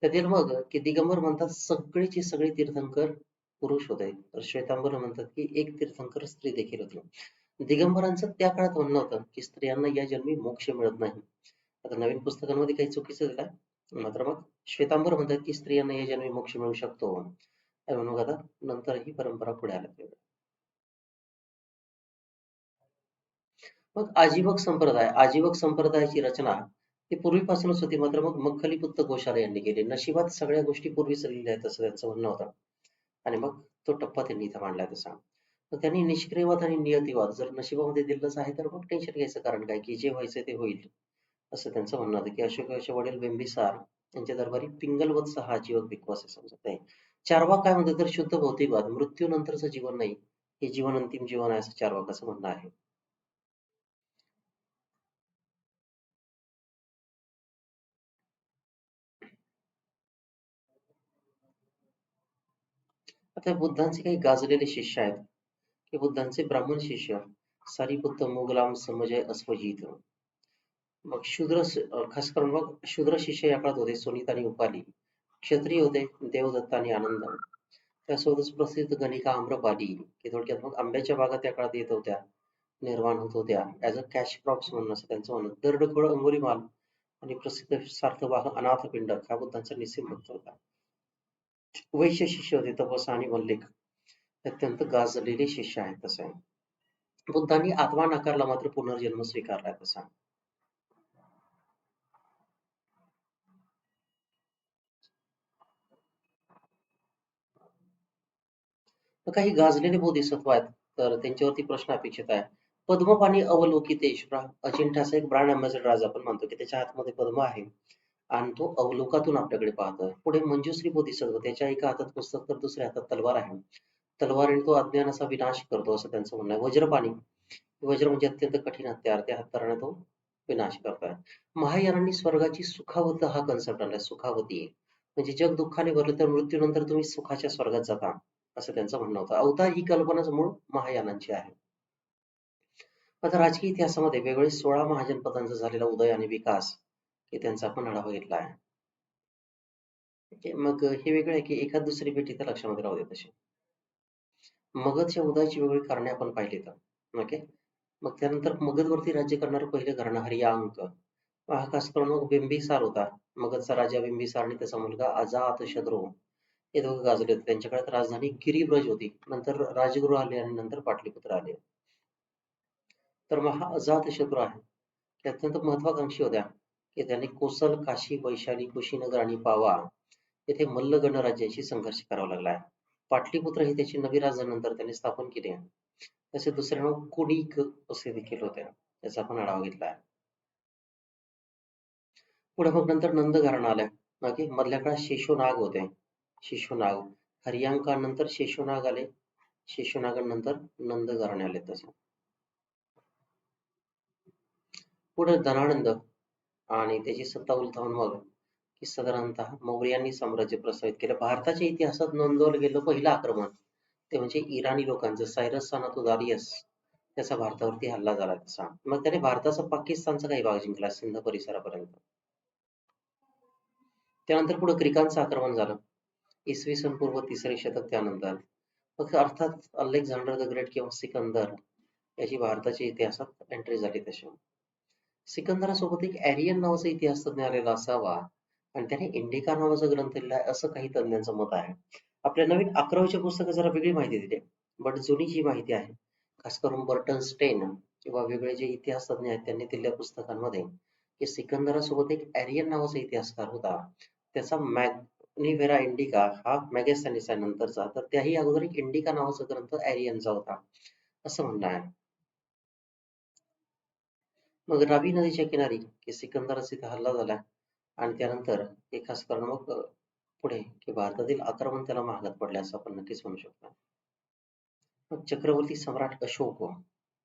त्यातील मग की दिगंबर म्हणतात सगळेचे सगळे तीर्थंकर पुरुष होते तर श्वेतांबर म्हणतात की एक तीर्थंकर स्त्री देखील होती. दिगंबरांचं त्या काळात म्हणणं होतं की स्त्रियांना या जन्मी मोक्ष मिळत नाही. आता नवीन पुस्तकांमध्ये काही चुकीचं दिलंय मात्र मग श्वेतांबर म्हणतात की स्त्रियांना या जन्मी मोक्ष मिळू शकतो. आणि म्हणून आता नंतर ही परंपरा पुढे आली. मग आजीवक संप्रदाय, आजीवक संप्रदायाची रचना ही पूर्वीपासूनच होती मात्र मग मख्खलीपुत्त गोशाला यांनी केली. नशिबात सगळ्या गोष्टी पूर्वीच लिहिल्या आहेत असं त्यांचं म्हणणं होतं. आणि मग तो टप्पा त्यांनी इथं मांडलाय तसा. मग त्यांनी निष्क्रियवाद आणि नियतिवाद जर नशिबामध्ये दिलंच आहे तर मग टेन्शन घ्यायचं कारण काय की जे व्हायचं ते होईल असं त्यांचं म्हणणं होतं की अशोकाचे वडील बिंबिसार यांच्या दरबारी पिंगलवत्स हा आजीवक विश्वास आहे समजत नाही. चारवाक काय म्हणतात तर शुद्ध भौतिकवाद, मृत्यूनंतरचं जीवन नाही हे जीवन अंतिम जीवन आहे असं चारवाकाचं म्हणणं आहे. आता बुद्धांचे काही गाजलेले शिष्य आहेत की बुद्धांचे ब्राह्मण शिष्य सारीपुत्त मोगलाम समजय अस्वजित. मग खास करून मग शूद्र शिष्य या काळात होते सुनीत आणि उपाली. क्षत्रिय होते देवदत्त आणि आनंद. त्यासोबतच प्रसिद्ध गणिका आम्रपाली की थोडक्यात मग आंब्याच्या बागा त्या काळात येत होत्या, निर्माण होत होत्या ऍज अ कॅश क्रॉप्स म्हणून असं त्यांचं म्हणणं. दरडखोर अंगुलीमाल आणि प्रसिद्ध सार्थवाह अनाथपिंड हा बुद्धांचा निस्सीम भक्त होता. वैश्य शिष्य होते तपसा आणि मल्लिक अत्यंत गाजलेले शिष्य आहेत तसे आहे. बुद्धांनी आत्मा नाकारला मात्र पुनर्जन्म स्वीकारला तसा. तर काही गाजलेले बोधिसत्व आहेत तर त्यांच्यावरती प्रश्न अपेक्षित आहे. पद्मपाणी अवलोकितेश अजिंठ्याचा एक ब्रँड अँबॅसेडर आज आपण म्हणतो की त्याच्या हातमध्ये पद्म आहे आणि तो अवलोकातून आपल्याकडे पाहतोय. पुढे मंजुश्री बोधिसत्व त्याच्या एका हातात पुस्तक तर दुसऱ्या हातात तलवार आहे. तलवारीने तो अज्ञानाचा विनाश करतो असं त्यांचं म्हणणं आहे. वज्रपाणी वज्र म्हणजे अत्यंत कठीण हत्यार त्या हत्याराने तो विनाश करतोय. महायानांनी स्वर्गाची सुखावत हा कन्सेप्ट आणलाय सुखावती म्हणजे जग दुःखाने भरलं तर मृत्यूनंतर तुम्ही सुखाच्या स्वर्गात जाता असं त्यांचं म्हणणं होतं. अवतार ही कल्पनाच मूळ महायानांची आहे. आता राजकीय इतिहासामध्ये वेगवेगळे 16 महाजनपदांचा झालेला उदय आणि विकास हे त्यांचा आपण आढावा घेतला आहे. मग हे वेगळं आहे की एखाद दुसरी भेट इथं लक्षामध्ये राहू दे तशी. मगधच्या उदयाची वेगवेगळी कारणे आपण पाहिली तर ओके. मग त्यानंतर मगधवरती राज्य करणारं पहिलं घराणं हरियांक हा खास करून मग बिंबिसार होता. मगधचा राजा बिंबिसार आणि त्याचा मुलगा अजातशत्रू हे दोघं गाजले होते. त्यांच्या काळात राजधानी गिरिब्रज होती. नंतर राजगृह आले आणि नंतर पाटलीपुत्र आले. तर मग हा अजातशत्रू आहे ते अत्यंत महत्वाकांक्षी होत्या की त्यांनी कोसल, काशी, वैशाली, कुशीनगर आणि पावा येथे मल्ल गणराज्याशी संघर्ष करावा लागला. पाटलीपुत्र ही त्याची नवी राजधानी नंतर त्यांनी स्थापन केली आहे. तसे दुसरे नाव कुडिक असे देखील होते. याचा आपण आढावा घेतला आहे. पुढे मग नंतर नंद घराणं आलं. ओके मधल्या काळात शेषुनाग होते. शिशुनाग हरियांकानंतर शेषुनाग आले. शेषुनागानंतर नंद घराणे आले तसं. पुढे धनानंद आणि त्याची सत्ता उलथवून मग की साधारणतः मौर्यांनी साम्राज्य प्रस्थापित केलं. भारताच्या इतिहासात नोंदवलं गेलं पहिलं आक्रमण ते म्हणजे इराणी लोकांचं सायरस सनातोदारियस त्याचा भारतावरती हल्ला झाला तसा. मग त्याने भारताचा पाकिस्तानचा काही भाग जिंकला सिंध परिसरापर्यंत. त्यानंतर पुढे ग्रीकांचं आक्रमण झालं. इसवी सन पूर्व 3रे शतक त्यानंतर. मग अर्थात अलेक्झांडर द ग्रेट किंवा सिकंदर याची भारताच्या इतिहासात एंट्री झाली तशी. सिकंदरासोबत एक एरियन नावाचा इतिहासतज्ञ आलेला असावा आणि त्याने इंडिका नावाचा ग्रंथ लिहिला असं काही तज्ञांचं मत आहे. आपल्या नवीन 11वीच्या पुस्तकात जरा वेगळी माहिती दिली बट जुनी जी माहिती आहे खास करून बर्टन स्टेन किंवा वेगळे जे इतिहासतज्ञ आहेत त्यांनी दिलेल्या पुस्तकांमध्ये की सिकंदरासोबत एक एरियन नावाचा इतिहासकार होता. त्याचा मॅग्निव्हेरा इंडिका हा मॅगेस्थॅनिस आहे नंतरचा तर त्याही अगोदर एक इंडिका नावाचा ग्रंथ एरियनचा होता असं म्हणणं आहे. मग रावी नदीच्या किनारी की सिकंदराचा इथे हल्ला झाला आणि त्यानंतर हे खास करून मग पुढे की भारतातील आक्रमण त्याला महागात पडले असं आपण नक्कीच म्हणू शकतो. मग चक्रवर्ती सम्राट अशोक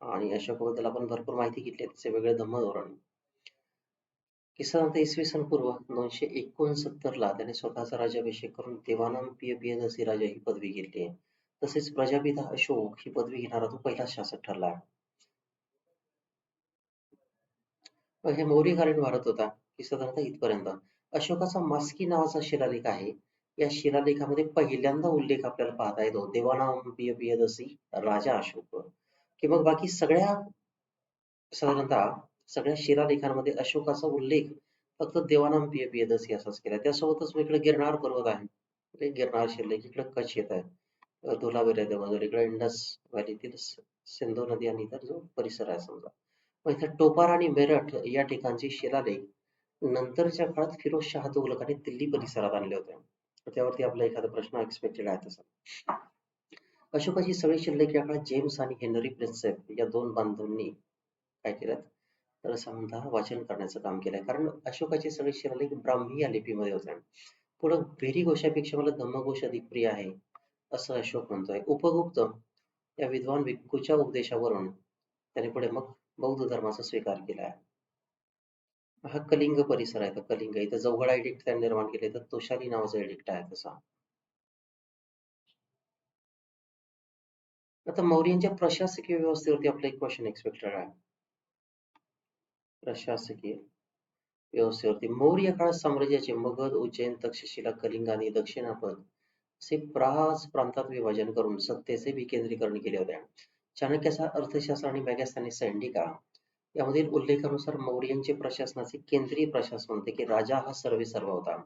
आणि अशोकबद्दल आपण भरपूर माहिती घेतली आहे. त्याचे वेगळे धर्मधोरण की साधारणतः इसवी सन पूर्व 969 त्याने स्वतःचा राज्याभिषेक करून देवानंद पियदसी राजा ही पदवी घेतली आहे. तसेच प्रजापिता अशोक ही पदवी घेणारा तो पहिला शासक ठरला आहे. मग हे मौर्यकालीन भारत होता की साधारणतः इथपर्यंत. अशोकाचा मास्की नावाचा शिलालेख आहे. या शिलालेखामध्ये पहिल्यांदा उल्लेख आपल्याला पाहता येतो देवानाम पियदसी राजा अशोक की मग बाकी साधारणतः सगळ्या शिलालेखांमध्ये अशोकाचा उल्लेख फक्त देवानाम पियदसी असाच केला. त्यासोबतच मग इकडे गिरनार पर्वत आहे. गिरनार शिलालेख इकडे कच्छ येत आहे. धुलावेरा त्या बाजूला इकडे इंडस व्हॅलीतील सिंधू नदी आणि इतर जो परिसर आहे समजा. मग इथे टोपार आणि मेरठ या ठिकाणचे शिलालेख नंतरच्या काळात फिरोजशाह तुघलकाने दिल्ली परिसरात आणले होते. त्यावरती आपला एखादा प्रश्न एक्सपेक्टेड आहे तसा. अशोकाची सगळी शिलालेख या काळात जेम्स आणि हेनरी प्रिन्सेप या दोन बांधवांनी काय केलं तर साधारणतः वाचन करण्याचं काम केलंय. कारण अशोकाचे सगळे शिलालेख ब्राह्मी या लिपीमध्ये होते. पुढं भेरी घोषापेक्षा मला धम्मघोष अधिक प्रिय आहे असं अशोक म्हणतोय. उपगुप्त या विद्वान भिक्खूच्या उपदेशावरून त्याने पुढे मग बौद्ध धर्माचा स्वीकार केला आहे. हा कलिंग परिसर आहे. तर कलिंग इथं जवळ एडिक्ट त्यांनी निर्माण केले तर तुषारी नावाचा एडिक्ट आहे तसा. आता मौर्यांच्या प्रशासकीय व्यवस्थेवरती आपला एक क्वेश्चन एक्सपेक्टेड आहे. प्रशासकीय व्यवस्थेवरती मौर्य काळात साम्राज्याचे मगध, उज्जैन, तक्षशिला, कलिंग आणि दक्षिणापद असे प्रांतात विभाजन करून सत्तेचे विकेंद्रीकरण केले होते. चाणक्याचा अर्थशास्त्र आणि मेगॅस्थनीसचा इंडिका यामधील उल्लेखानुसार मौर्यांचे प्रशासनाचे केंद्रीय प्रशासन होते की राजा हा सर्वेसर्वा होता.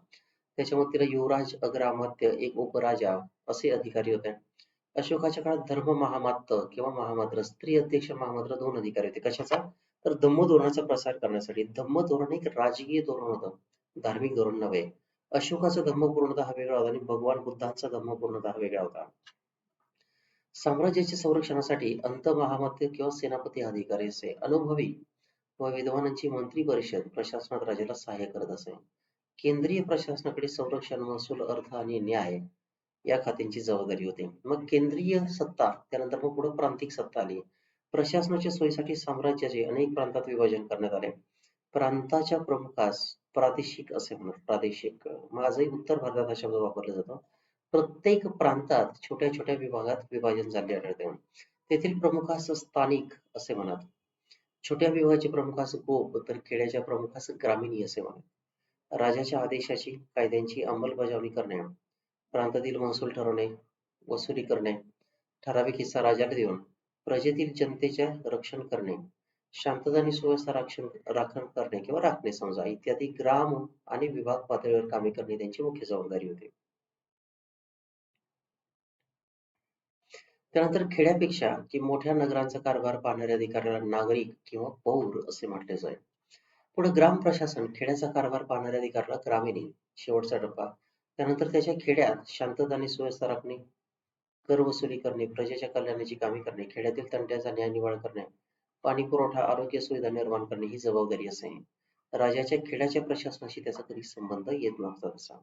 त्याच्यामध्ये तिला युवराज, अग्रअमात्य, एक उपराजा असे अधिकारी होते. अशोकाच्या काळात धर्म महामात्त किंवा महामात्र, स्त्री अध्यक्ष महामात्र दोन अधिकारी होते. कशाचा? तर धम्म धोरणाचा प्रसार करण्यासाठी. धम्म धोरण एक राजकीय धोरण होतं, धार्मिक धोरण नव्हे. अशोकाचा धम्म पूर्णतः वेगळा होता आणि भगवान बुद्धांचा धम्म पूर्णतः वेगळा होता. साम्राज्याच्या संरक्षणासाठी अंतमहामंत्री किंवा सेनापती अधिकारी असे. अनुभवी व विद्वानांची मंत्री परिषद प्रशासनात राजाला सहाय्य करत असे. केंद्रीय प्रशासनाकडे संरक्षण, महसूल, अर्थ आणि न्याय या खात्यांची जबाबदारी होती. मग केंद्रीय सत्ता, त्यानंतर मग पुढे प्रांतिक सत्ता आली. प्रशासनाच्या सोयीसाठी साम्राज्याचे अनेक प्रांतात विभाजन करण्यात आले. प्रांताच्या प्रमुखास प्रादेशिक असे म्हणतात. प्रादेशिक मग आजही उत्तर भारतात हा शब्द वापरला जातो. प्रत्येक प्रांतात छोट्या छोट्या विभागात विभाजन झाले आढळते. तेथील प्रमुखास स्थानिक असे म्हणतात. छोट्या विभागाचे प्रमुखास गोप तर खेड्याच्या प्रमुखास ग्रामीणी असे म्हणतात. राजाच्या आदेशाची, कायद्यांची अंमलबजावणी करणे, प्रांतातील महसूल ठरवणे, वसुली करणे, ठराविक हिस्सा राजाला देऊन प्रजेतील जनतेचे रक्षण करणे, शांतता आणि सुव्यवस्था राखण करणे किंवा राखणे समजा इत्यादी ग्राम आणि विभाग पातळीवर कामे करणे त्यांची मुख्य जबाबदारी होती. त्यानंतर खेड्यापेक्षा की मोठ्या नगरांचा कारभार पाहणाऱ्या अधिकाऱ्याला नागरिक किंवा पौर असे म्हटले जाईल. पुढे ग्राम प्रशासन, खेड्याचा कारभार पाहणाऱ्या अधिकाऱ्याला ग्रामिणी, शेवटचा टप्पा. त्यानंतर त्याच्या खेड्यात शांतता आणि सुव्यवस्था राखणे, कर वसुली करणे, प्रजेच्या कल्याणाची कामे करणे, खेड्यातील तंट्याचा न्याय निवाडा करणे, पाणी पुरवठा, आरोग्य सुविधा निर्माण करणे ही जबाबदारी असे. राजाच्या खेड्याच्या प्रशासनाशी त्याचा कधी संबंध येत नव्हता तसा.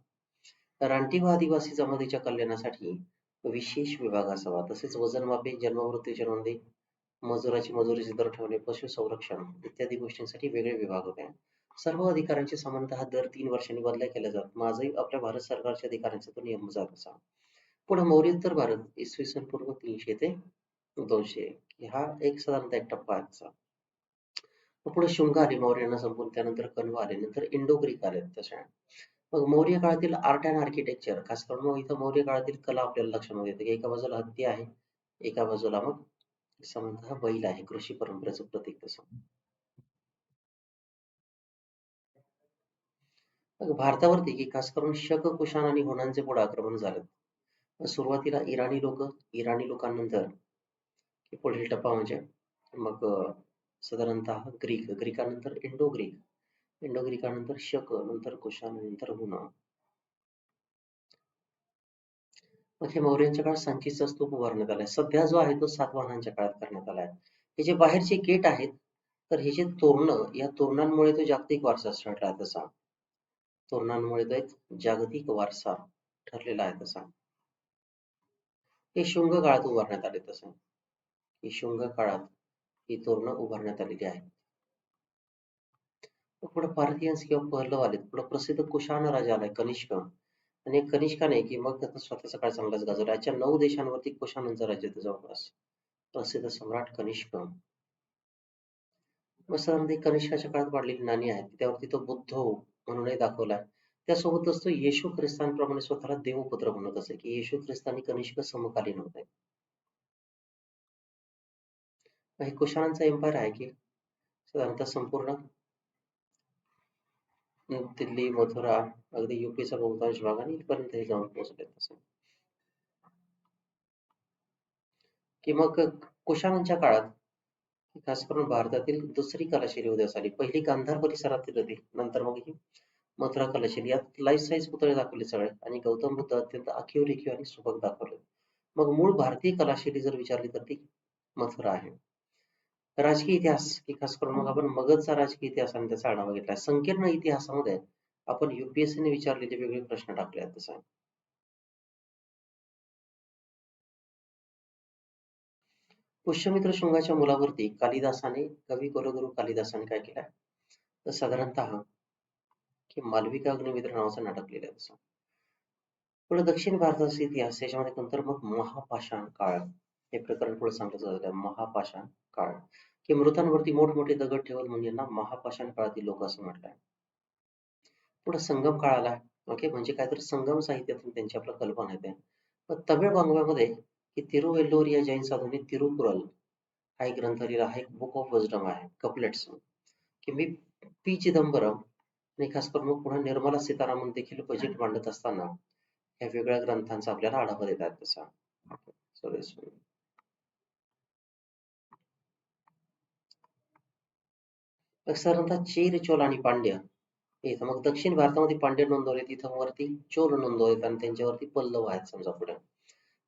रानटी व आदिवासी जमातीच्या कल्याणासाठी विशेष विभाग असावा. तसेच वजनमापी, जन्ममृत्यूच्या नोंदी, मजुराची मजुरीचे दर ठेवणे, पशु संरक्षण इत्यादी गोष्टींसाठी वेगळे विभाग होते. सर्व अधिकाऱ्यांचे सामान्यतः दर 3 वर्षांनी बदल्या केल्या जातात. माझही आपल्या भारत सरकारच्या अधिकाऱ्यांचा तो नियम जात असा. पुढे मौर्योत्तर भारत इसवी सन पूर्व 300 ते 200 हा एक साधारणतः एक टप्पा आहे. पुढे शुंग आले मौर्यांना संपून, त्यानंतर कण्व आले, नंतर इंडो ग्रीक आले तशा. मग मौर्य काळातील आर्ट अँड आर्किटेक्चर, खास करून मग इथं मौर्य काळातील कला आपल्याला लक्षात येते की एका बाजूला हत्ती आहे, एका बाजूला मग समजा बैल आहे, कृषी परंपरेचं प्रतीक तसं. मग भारतावरती की खास करून शक, कुशाण आणि हुणांचे पुढे आक्रमण झालं. सुरुवातीला इराणी लोकांनंतर पुढील टप्पा म्हणजे मग साधारणतः ग्रीकानंतर इंडो ग्रीकानंतर शक, नंतर कुशाण, नंतर हुना. मग हे मौर्यांच्या काळात सांचीचा स्तूप उभारण्यात आलाय. सध्या जो आहे तो सातवाहनांच्या काळात करण्यात आलाय. हे जे बाहेरचे गेट आहेत, तर हे जे तोरणं, या तोरणांमुळे तो जागतिक वारसा ठरला तसा. तोरणांमुळे तो एक जागतिक वारसा ठरलेला आहे तसा. हे शुंग काळात उभारण्यात आले तसं. ही शुंग काळात ही तोरणं उभारण्यात आलेली आहेत. पुढे पारथियन्स किंवा पल्लव आले. पुढे प्रसिद्ध कुशाण राजा आलाय कनिष्क. आणि कनिष्काने की मग त्याचा स्वतःचा काळ चांगलाच गाजवला. याच्या 9 देशांवरती कुशाणांचं राज्य होतं जवळपास. प्रसिद्ध सम्राट कनिष्क. मग साधारण कनिष्काच्या काळात वाढलेली नाणी आहेत, त्यावरती तो बुद्ध म्हणूनही दाखवलाय. त्यासोबतच तो येशू ख्रिस्तांप्रमाणे स्वतःला देवपुत्र म्हणत असे की येशू ख्रिस्त आणि कनिष्क समकालीन होते. हे कुशाणांचा एम्पायर आहे की साधारणतः संपूर्ण दिल्ली, मथुरा, अगदी युपीचा बहुतांश भाग आणि इथपर्यंत हे जाऊन पोहोचले तसं. की मग कुशाणांच्या काळात खास करून भारतातील दुसरी कलाशैली उदयास आली. पहिली गांधार परिसरातील होती, नंतर मग ही मथुरा कलाशैली. यात लाईफ साईज पुतळे दाखवले सगळे आणि गौतम बुद्ध अत्यंत आखीव रेखीव आणि सुबक दाखवले. मग मूळ भारतीय कलाशैली जर विचारली तर ती मथुरा आहे. राजकीय इतिहास की खास करून मग आपण मगधचा राजकीय इतिहास आणि त्याचा आढावा घेतला. संकीर्ण इतिहासामध्ये आपण UPSC ने विचारलेले वेगळे प्रश्न टाकले आहेत तसं. पुष्यमित्र शुंगाच्या मुलावरती कालिदासाने, कवी कुलगुरू कालिदासाने काय केलं तर साधारणतः की मालविका अग्निमित्र नावाचं नाटक लिहिलं तसं. पुढे दक्षिण भारताचा इतिहास, याच्यामध्ये नंतर मग महापाषाण काळ, हे प्रकरण पुढे सांगितलं जातं महापाषाण काळ, की मृतांवरती मोठमोठे दगड ठेवत म्हणून यांना महापाषाण काळातील लोक असं म्हटलंय. पुढे संगम काळ आला. ओके, म्हणजे काय तर संगम साहित्यातून त्यांची आपल्याला कल्पना येते. पण तमिळ बांगव्यामध्ये की तिरुवेल्लोर या जैन साधूंनी तिरुकुरल हा एक ग्रंथ लिहिला, हा एक बुक ऑफ विजडम आहे, कपलेट्स, की मी पी चिदंबरम आणि खास करून मग पुन्हा निर्मला सीतारामन देखील बजेट मांडत असताना या वेगळ्या ग्रंथांचा आपल्याला आढावा देतात तसा. साधारणतः चेर, चोल आणि पांड्य येतं. मग दक्षिण भारतामध्ये पांड्य नोंदवले, तिथं वरती चोल नोंदवलेत आणि त्यांच्यावरती पल्लव आहेत समजा पुढे.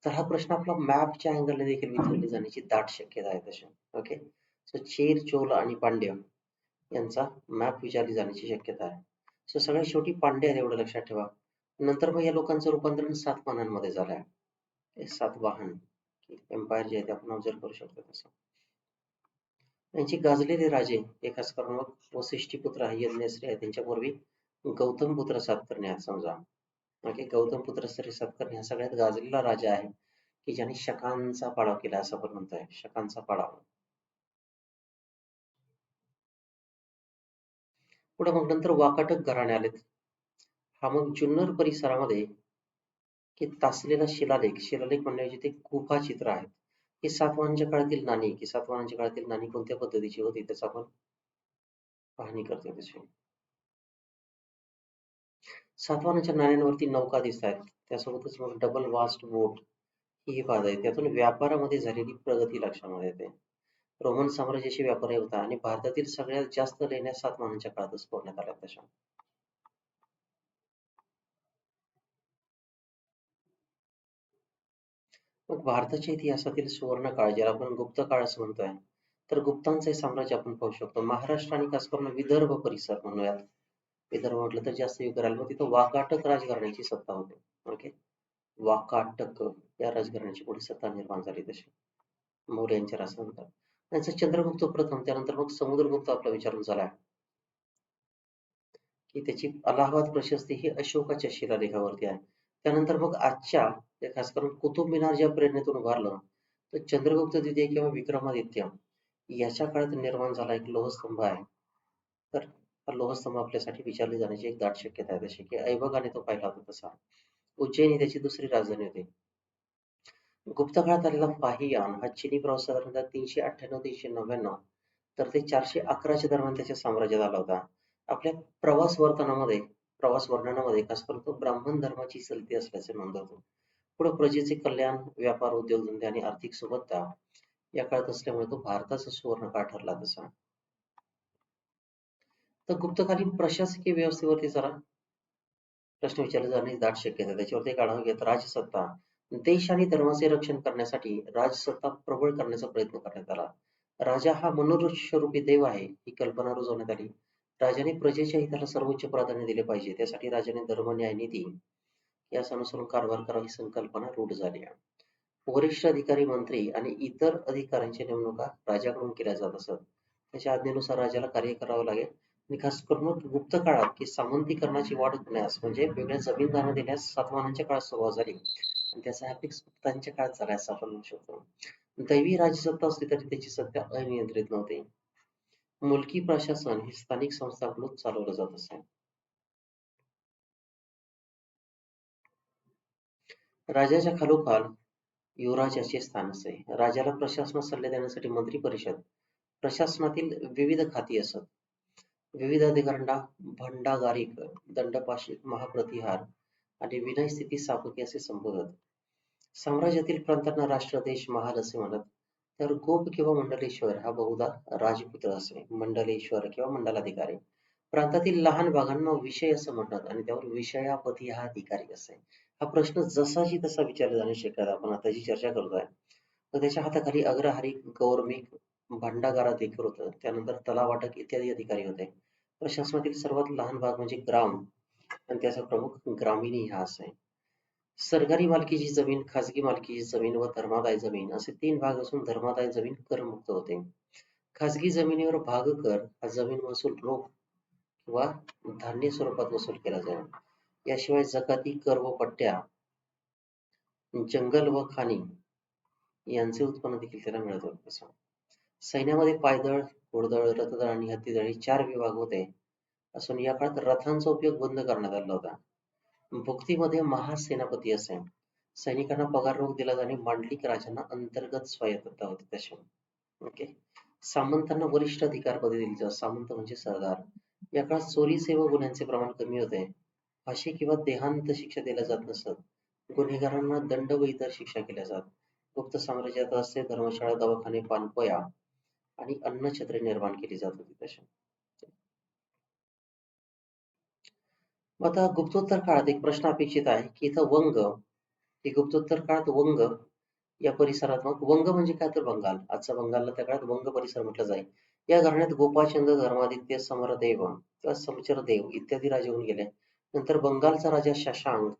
तर हा प्रश्न आपला मॅपच्या अँगलने देखील विचारले जाण्याची दाट शक्यता आहे तशी. ओके, सो चेर, चोल आणि पांड्य यांचा मॅप विचारली जाण्याची शक्यता आहे. सो सगळ्यात शेवटी पांड्य आहेत एवढं लक्षात ठेवा. नंतर मग या लोकांचं रूपांतरण सातवाहनांमध्ये झालं आहे. सातवाहन एम्पायर जे आहे ते आपण ऑब्झर्व करू शकतो तसं. यांचे गाजलेले राजे हे खास करून मग वसिष्ठीपुत्र यज्ञश्री आहे, त्यांच्यापूर्वी गौतमपुत्र सातकर्णी आहेत समजा. ओके, गौतमपुत्र सातकर्णी हा सगळ्यात गाजलेला राजा आहे की ज्याने शकांचा पाडाव केला असं आपण म्हणतोय, शकांचा पाडाव. पुढे मग नंतर वाकाटक घराणे आलेत. हा मग जुन्नर परिसरामध्ये की तासलेला शिलालेख, शिलालेख म्हणण्याऐवजी ते गुफा चित्र आहेत. ही सातवाहनांच्या काळातील नाणी, की सातवाहनांच्या काळातील नाणी कोणत्या पद्धतीची होती त्याचा आपण पाहणी करतोय त्याची. सातवाहनाच्या नाण्यांवरती नौका दिसत आहेत, त्यासोबतच मग डबल वास्ट बोट ही बात आहे. त्यातून व्यापारामध्ये झालेली प्रगती लक्षामध्ये येते. रोमन साम्राज्याशी व्यापार होता आणि भारतातील सगळ्यात जास्त लेण्या सातवाहनांच्या काळातच फोडण्यात आल्या तशा. मग भारताच्या इतिहासातील सुवर्ण काळ ज्याला आपण गुप्त काळ असं म्हणतोय, तर गुप्तांचे साम्राज्य आपण पाहू शकतो. महाराष्ट्र आणि खास करून विदर्भ परिसर म्हणूयात. विदर्भ म्हटलं तर जास्त युग करायला, मग तिथं वाकाटक राजघराण्याची सत्ता होती. ओके, वाकाटक या राजघराण्याची पुढे सत्ता निर्माण झाली तशी मौर्यांच्या राजनंतर. त्यांचा चंद्रगुप्त प्रथम, त्यानंतर मग समुद्रगुप्त आपला विचारून झाला, की त्याची अलाहाबाद प्रशस्ती ही अशोकाच्या शिलालेखावरती आहे. त्यानंतर मग आजच्या खास करून कुतुब मिनार ज्या प्रेरणेतून उभारलं, तर चंद्रगुप्त द्वितीय किंवा विक्रमादित्य याच्या काळात निर्माण झाला एक लोहस्तंभ आहे. तर हा लोहस्तंभ आपल्यासाठी विचारली जाण्याची एक दाट शक्यता आहे तशी, की ऐबकाने तो पाहिला होता तसा. उज्जैन ही त्याची दुसरी राजधानी होती. गुप्त काळात आलेला फाहियान हा चिनी प्रवास साधारणतः 398-399 तर ते 411च्या दरम्यान त्याच्या साम्राज्यात आला होता. आपल्या प्रवास वर्तनामध्ये, प्रवास वर्णनामध्ये खास करून तो ब्राह्मण धर्माची चलती असल्याचे नोंदवतो. पुढे प्रजेचे कल्याण, व्यापार, उद्योगधंदे आणि आर्थिक सुबत्ता या काळात असल्यामुळे तो भारताचा सुवर्ण काळ ठरला तसा. तर गुप्तकालीन प्रशासकीय व्यवस्थेवरती जरा प्रश्न विचारले जाण्याची दाट शक्यता आहे. त्याच्यावरती एक आढावा घेत राजसत्ता, देश आणि धर्माचे रक्षण करण्यासाठी राजसत्ता प्रबळ करण्याचा प्रयत्न करण्यात आला. राजा हा मनुष्यरूपी देव आहे ही कल्पना रुजवण्यात आली. राजाने प्रजेच्या हिताला सर्वोच्च प्राधान्य दिले पाहिजे, त्यासाठी राजाने धर्म, न्याय, नीती यास अनुसरून कारभार करावा ही संकल्पना रूढ झाली आहे. वरिष्ठ अधिकारी, मंत्री आणि इतर अधिकाऱ्यांच्या नेमणुका राजाकडून केल्या जात असत. त्याच्या आज्ञेनुसार राजाला कार्य करावं लागेल. आणि खास करून गुप्त काळात की सामंतीकरणाची वाढ होण्यास म्हणजे वेगळ्या जमीनदार देण्यास सातवाहनांच्या काळात सुरुवात झाली आणि त्याचा अपेक्स गुप्तांच्या काळात झाला असं आपण म्हणू शकतो. दैवी राजसत्ता असली तरी त्याची सत्ता अनियंत्रित नव्हती. मुलकी प्रशासन हे स्थानिक संस्थांकडून चालवलं जात असे. राजाच्या खालोखाल युवराजाचे स्थान असे. राजाला प्रशासनात सल्ले देण्यासाठी मंत्री परिषद, प्रशासनातील विविध खाती असत. विविध अधिकाऱ्यांना भंडागारिक, दंडपाशिक, महाप्रतिहार आणि विनय स्थिती स्थापकी असे संबोधत. साम्राज्यातील प्रांतांना राष्ट्र, देश, महाल असे म्हणत. तर गोप किंवा मंडलेश्वर हा बहुधा राजपुत्र असे. मंडलेश्वर किंवा मंडलाधिकारी. प्रांतातील लहान भागांना विषय असं म्हणतात आणि त्यावर विषयापती हा अधिकारी असे. हा प्रश्न जसाची तसा विचारला जाण्याची शक्यता आपण आता जी चर्चा करतोय. तर त्याच्या हाताखाली अग्रहारी, गौर्मिक, भांडागार अधिकारी होतं. त्यानंतर तलावाटक इत्यादी अधिकारी होते. प्रशासनातील सर्वात लहान भाग म्हणजे ग्राम आणि त्याचा प्रमुख ग्रामिणी हा असे. सरकारी मालकीची जमीन, खाजगी मालकीची जमीन व धर्मादाय जमीन असे तीन भाग असून धर्मादाय जमीन करमुक्त होते. खाजगी जमिनीवर भागकर हा जमीन महसूल रोख किंवा धान्य स्वरूपात वसूल केला जाईल. याशिवाय जकाती, कर व पट्ट्या, जंगल व खाणी यांचे उत्पन्न देखील त्याला मिळत होते. तसं सैन्यामध्ये पायदळ, घोडदळ, रथदळ आणि हत्तीदळ हे 4 विभाग होते असून या काळात रथांचा उपयोग बंद करण्यात आला होता. भुक्तीमध्ये महासेनापती असे सैनिकांना पगार रोख दिला जाणे, मांडलिक राजांना अंतर्गत स्वायत्तता होती तशी. ओके. सामंतांना वरिष्ठ अधिकार पदवी दिली जात. सामंत म्हणजे सरदार. या काळात चोरी सेवा गुन्ह्यांचे प्रमाण कमी होते. फाशी किंवा देहांत शिक्षा दिल्या जात नसत. गुन्हेगारांना दंड व इतर शिक्षा केल्या जात. गुप्त साम्राज्यात असे धर्मशाळा, दवाखाने, पानपोया आणि अन्नछत्रे निर्माण केली जात होती तशी. मग आता गुप्तोत्तर काळात एक प्रश्न अपेक्षित आहे की इथं वंग हे गुप्तोत्तर काळात वंग या परिसरात मग वंग म्हणजे काय तर बंगाल आजचा बंगालला त्या काळात वंग परिसर म्हटलं जाईल. या घराण्यात गोपाळचंद्र, धर्मादित्य, समरदेव किंवा समचरदेव इत्यादी राजे होऊन गेले. नंतर बंगालचा राजा शशांक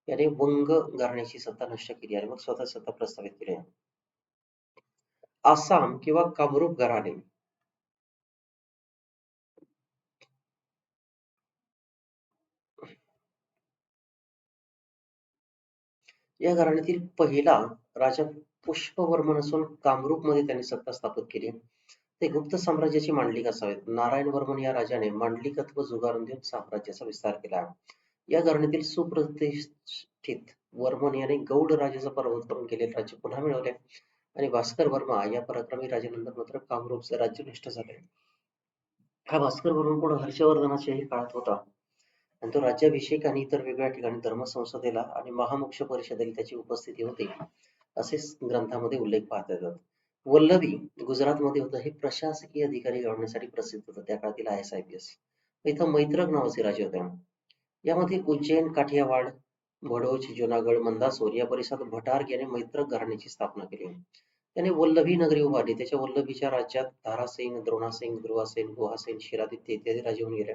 याने वंग घराण्याची सत्ता नष्ट केली आणि मग स्वतः सत्ता प्रस्थापित केली. आसाम किंवा कामरूप घराणे या घराण्यातील पहिला राजा पुष्पवर्मन असून कामरूपमध्ये त्यांनी सत्ता स्थापित केली. ते गुप्त साम्राज्याची मांडलिक असावेत. नारायण वर्मन या राजाने मांडलिकत्व झुगारून देऊन साम्राज्याचा विस्तार केला. या घराण्यातील सुप्रतिष्ठित वर्मन याने गौड राजाचा पराभव करून केलेले राज्य पुन्हा मिळवले आणि भास्कर वर्मा या पराक्रमी राजानंतर मात्र कामरूपचे राज्य नष्ट झाले. हा भास्कर वर्मन पुढे हर्षवर्धनाच्याही काळात होता आणि तो राज्याभिषेक आणि इतर वेगळ्या ठिकाणी धर्मसंसदेला आणि महामोक्ष परिषदेला त्याची उपस्थिती होती असे ग्रंथामध्ये उल्लेख पाहता येतात. वल्लभी गुजरातमध्ये होतं. हे प्रशासकीय अधिकारी घडवण्यासाठी प्रसिद्ध होतं त्या काळातील ISIPS. इथं मैत्रक नावाचे राजे होते. यामध्ये उज्जैन, काठियावाड, भडोच, जुनागड, मंदासोर या परिसरात भटार्क याने मैत्रक घराण्याची स्थापना केली. त्याने वल्लभी नगरी उभारली. त्याच्या वल्लभीच्या राज्यात धारासिंग, द्रोणासिंग, ध्रुवासेन, गुहासेन, शिरादित्य इत्यादी राजे होऊन गेले.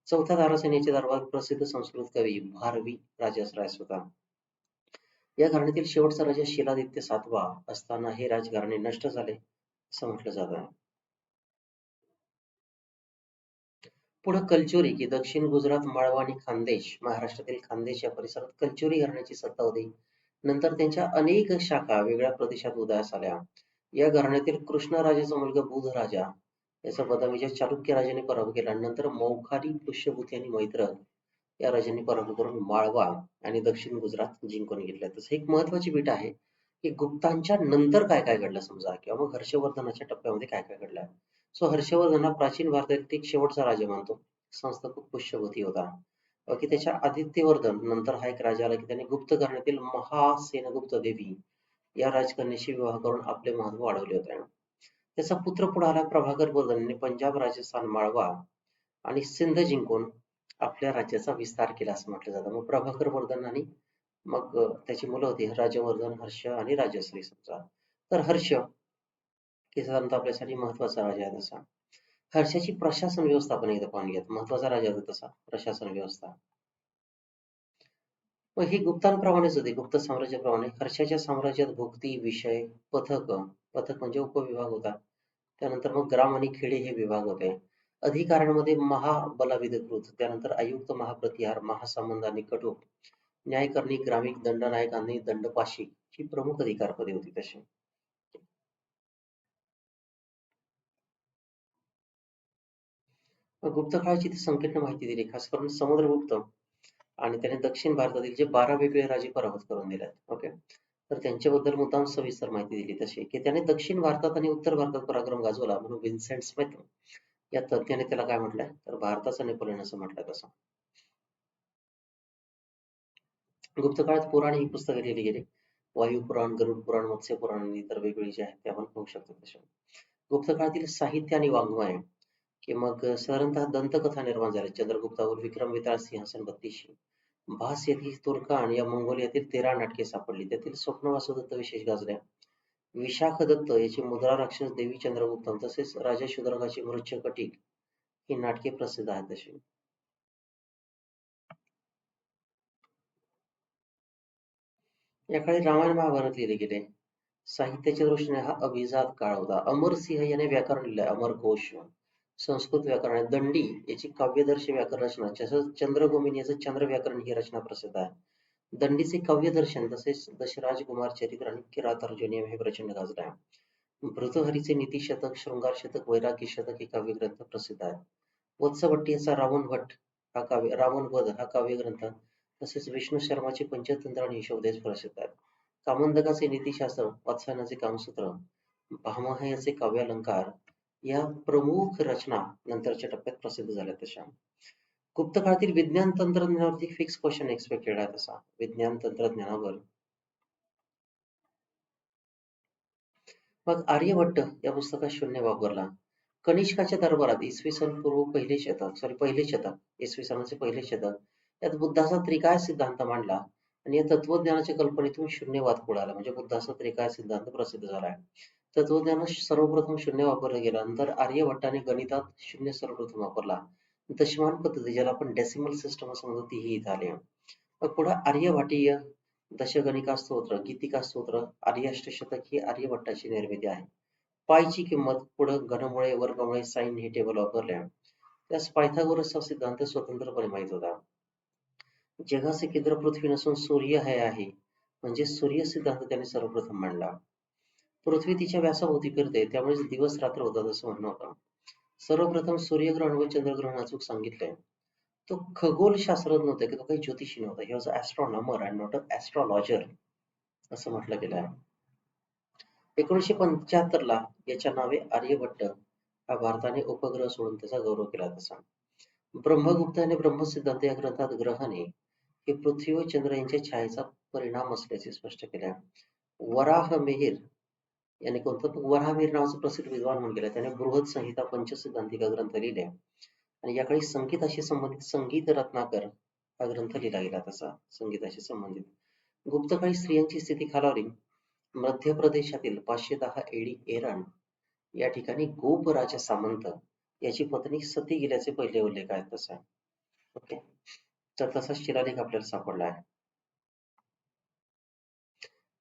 चौथ्या धारासेन दरबार प्रसिद्ध संस्कृत कवी भारवी राजास होता. या घराण्यातील शेवटचा राजा शिलादित्य सातवा असताना हे राजघराणे नष्ट झाले असं म्हटलं जात आहे. पुढे कलचुरी की दक्षिण गुजरात, माळवा आणि खानदेश महाराष्ट्रातील खानदेश या परिसरात कलचुरी घराण्याची सत्ता होती. नंतर त्यांच्या अनेक शाखा वेगळ्या प्रदेशात उदयास आल्या. या घराण्यातील कृष्णराजाचा मुलगा बुध राजा याचा बदामीच्या चालुक्य राजाने पराभव केला. नंतर मौखारी, पुष्यभूती आणि मैत्र या राजांनी पराभव करून माळवा आणि दक्षिण गुजरात जिंकून घेतले. तसं एक महत्वाची बीट आहे की गुप्तांच्या नंतर काय काय घडलं समजा किंवा मग हर्षवर्धनाच्या टप्प्यामध्ये काय काय घडलं. सो हर्षवर्धन हा प्राचीन भारतातील एक शेवटचा राजा मानतो. संस्थापक पुष्यभूती होता. की त्याच्या आदित्यवर्धन नंतर हा एक राजा आला की त्याने गुप्त घराण्यातील महासेनगुप्त देवी या राजकन्याशी विवाह करून आपले महत्व वाढवले होते. त्याचा पुत्र पुढे आला प्रभाकर वर्धन यांनी पंजाब, राजस्थान, माळवा आणि सिंध जिंकून आपल्या राज्याचा विस्तार केला असं म्हटलं जातं. मग प्रभाकर वर्धन आणि मग त्याची मुलं होती राजवर्धन, हर्ष आणि राजश्री समजा. तर हर्ष हे साधारणतः आपल्यासाठी महत्वाचा राजा आहे. तसा हर्षाची प्रशासन व्यवस्था आपण एकदा पाहून घेत. महत्वाचा राजा होता तसा प्रशासन व्यवस्था. मग ही गुप्तांप्रमाणेच होती. गुप्त साम्राज्याप्रमाणे हर्षाच्या साम्राज्यात भुक्ती, विषय, पथक पथक म्हणजे उपविभाग होता. त्यानंतर मग ग्राम आणि खेडे हे विभाग होते. अधिकाऱ्यांमध्ये महाबलाविधिकृत, त्यानंतर आयुक्त, महाप्रतिहार, महासंबंध आणि कटुक, न्यायकर्णी, ग्रामिक, दंडनायक आणि दंडपाशी ही प्रमुख अधिकारपदे होती तशी. मग गुप्त काळाची ती संकीर्ण माहिती दिली खास करून समुद्रगुप्त आणि त्याने दक्षिण भारतातील जे 12 वेगळे राजे पराभूत करून दिले. ओके. तर त्यांच्याबद्दल मुद्दाम सविस्तर माहिती दिली तशी की त्याने दक्षिण भारतात आणि उत्तर भारतात पराक्रम गाजवला म्हणून विन्सेंट स्मिथ या तज्ञाने त्याला काय म्हटलंय तर भारताचा नेपोलियन असं म्हटलंय. तसं गुप्त काळात पुराण ही पुस्तकं लिहिली गेली. वायुपुराण, गरुड पुराण, मत्स्य पुराण आणि इतर वेगवेगळी जी आहेत ते आपण पाहू शकतो. तशा गुप्त काळातील साहित्य आणि वाङ्मय की मग साधारणतः दंतकथा निर्माण झाल्या. चंद्रगुप्तावर विक्रम वेताळ सिंहासन बत्तीशी, भास येथील तुर्कान या मंगोलियातील 13 नाटके सापडली. त्यातील स्वप्नवासू दत्त विशेष गाजल्या. विशाख दत्त याची मुद्रा राक्षस देवी चंद्रगुप्तम तसेच राजा शूद्रकाची मृच्छकटिक ही नाटके प्रसिद्ध आहेत. तशी या काळी रामायण महाभारत लिहिले गेले. साहित्याच्या दृष्टीने हा अभिजात काळ होता. अमरसिंह याने व्याकरण लिहिलंय अमरकोश, संस्कृत व्याकरण आहे. दंडी याची काव्यदर्शी व्याकरण रचना तसंच चंद्रगोमिन याचं चंद्र व्याकरण ही रचना प्रसिद्ध आहे. दंडीचे काव्य दर्शन तसेच दशराज कुमार चरित्र आणि किरातार्जुनीय हे प्रचंड गाजले आहे. भृतहरीचे नीतिशतक, शृंगार शतक, वैराग्य शतक हे काव्यग्रंथ प्रसिद्ध आहेत. वत्सवट्टी याचा रावणवध हा काव्यग्रंथ तसेच विष्णू शर्माचे पंचतंत्र आणि हिशोबदेश प्रसिद्ध आहेत. कामंदकाचे नीतिशास्त्र, वात्सायनाचे कामसूत्र, भामह काव्यालंकार या प्रमुख रचना नंतरच्या टप्प्यात प्रसिद्ध झाल्या तशा. गुप्त काळातील विज्ञान तंत्रज्ञानावरती फिक्स क्वेश्चन एक्सपेक्टेड आहे तसा. विज्ञान तंत्रज्ञानावर मग आर्यभट्ट या पुस्तकात शून्य वापरला. कनिष्काच्या दरबारात इसवी सन पूर्व पहिले शतक, इसवी सनाचे पहिले शतक यात बुद्धाचा त्रिकाय सिद्धांत मांडला आणि या तत्वज्ञानाच्या कल्पनेतून शून्यवाद पुढे आला. म्हणजे बुद्धाचा त्रिकाय सिद्धांत प्रसिद्ध झाला आहे. तत्वज्ञानात सर्वप्रथम शून्य वापरलं गेलं. नंतर आर्यभट्टाने गणितात शून्य सर्वप्रथम वापरला. दशमान पद्धती ज्याला आपण डेसिमल सिस्टम असं म्हणतो तीही इथं आली. मग पुढे आर्यभटीय दशगणिका स्तोत्र, गीतिका स्तोत्र, आर्याष्टशतक ही आर्यभट्टाची निर्मिती आहे. पायची किंमत पुढे घनमुळे, वर्गमुळे, साइन हे टेबल वापरल्या. त्यास पायथागोरसचा सिद्धांत स्वतंत्रपणे माहित होता. जगाचे केंद्र पृथ्वी नसून सूर्य हे आहे म्हणजे सूर्य सिद्धांत त्याने सर्वप्रथम मांडला. पृथ्वी तिच्या व्यासाभोवती फिरते त्यामुळे दिवस रात्र होतात असं म्हणणं होतं. सर्वप्रथम सूर्यग्रहण व चंद्रग्रहण अचूक सांगितलंय. तो खगोलशास्त्रज्ञ नव्हता की तो काही ज्योतिषी नव्हता. He was astronomer and not a astrologer असं म्हटलं गेलं आहे. 1975 ला याच्या नावे आर्यभट्ट हा भारताने उपग्रह सोडून त्याचा गौरव केला तसा. ब्रह्मगुप्त आणि ब्रह्मसिद्धांत या ग्रंथात ग्रहाने हे पृथ्वी व चंद्र यांच्या छायेचा परिणाम असल्याचे स्पष्ट केले आहे. वराहमिहिर याने वराहमिहिर नावाचा प्रसिद्ध विद्वान म्हणून गेला. त्याने बृहद संहिता पंचसिद्धांतिका ग्रंथ लिहिले आणि याकडे संगीताशी संबंधित संगीत रत्नाकर हा ग्रंथ लिहिला गेला तसा. संगीताशी संबंधित गुप्तकाळी स्त्रियांची स्थिती खालावली. मध्य प्रदेशातील 510 एडी एरन या ठिकाणी गोपराजा सामंत याची पत्नी सती गेल्याचे पहिले उल्लेख आहेत तसा. ओके, तर तसा शिलालेख आपल्याला सापडला आहे.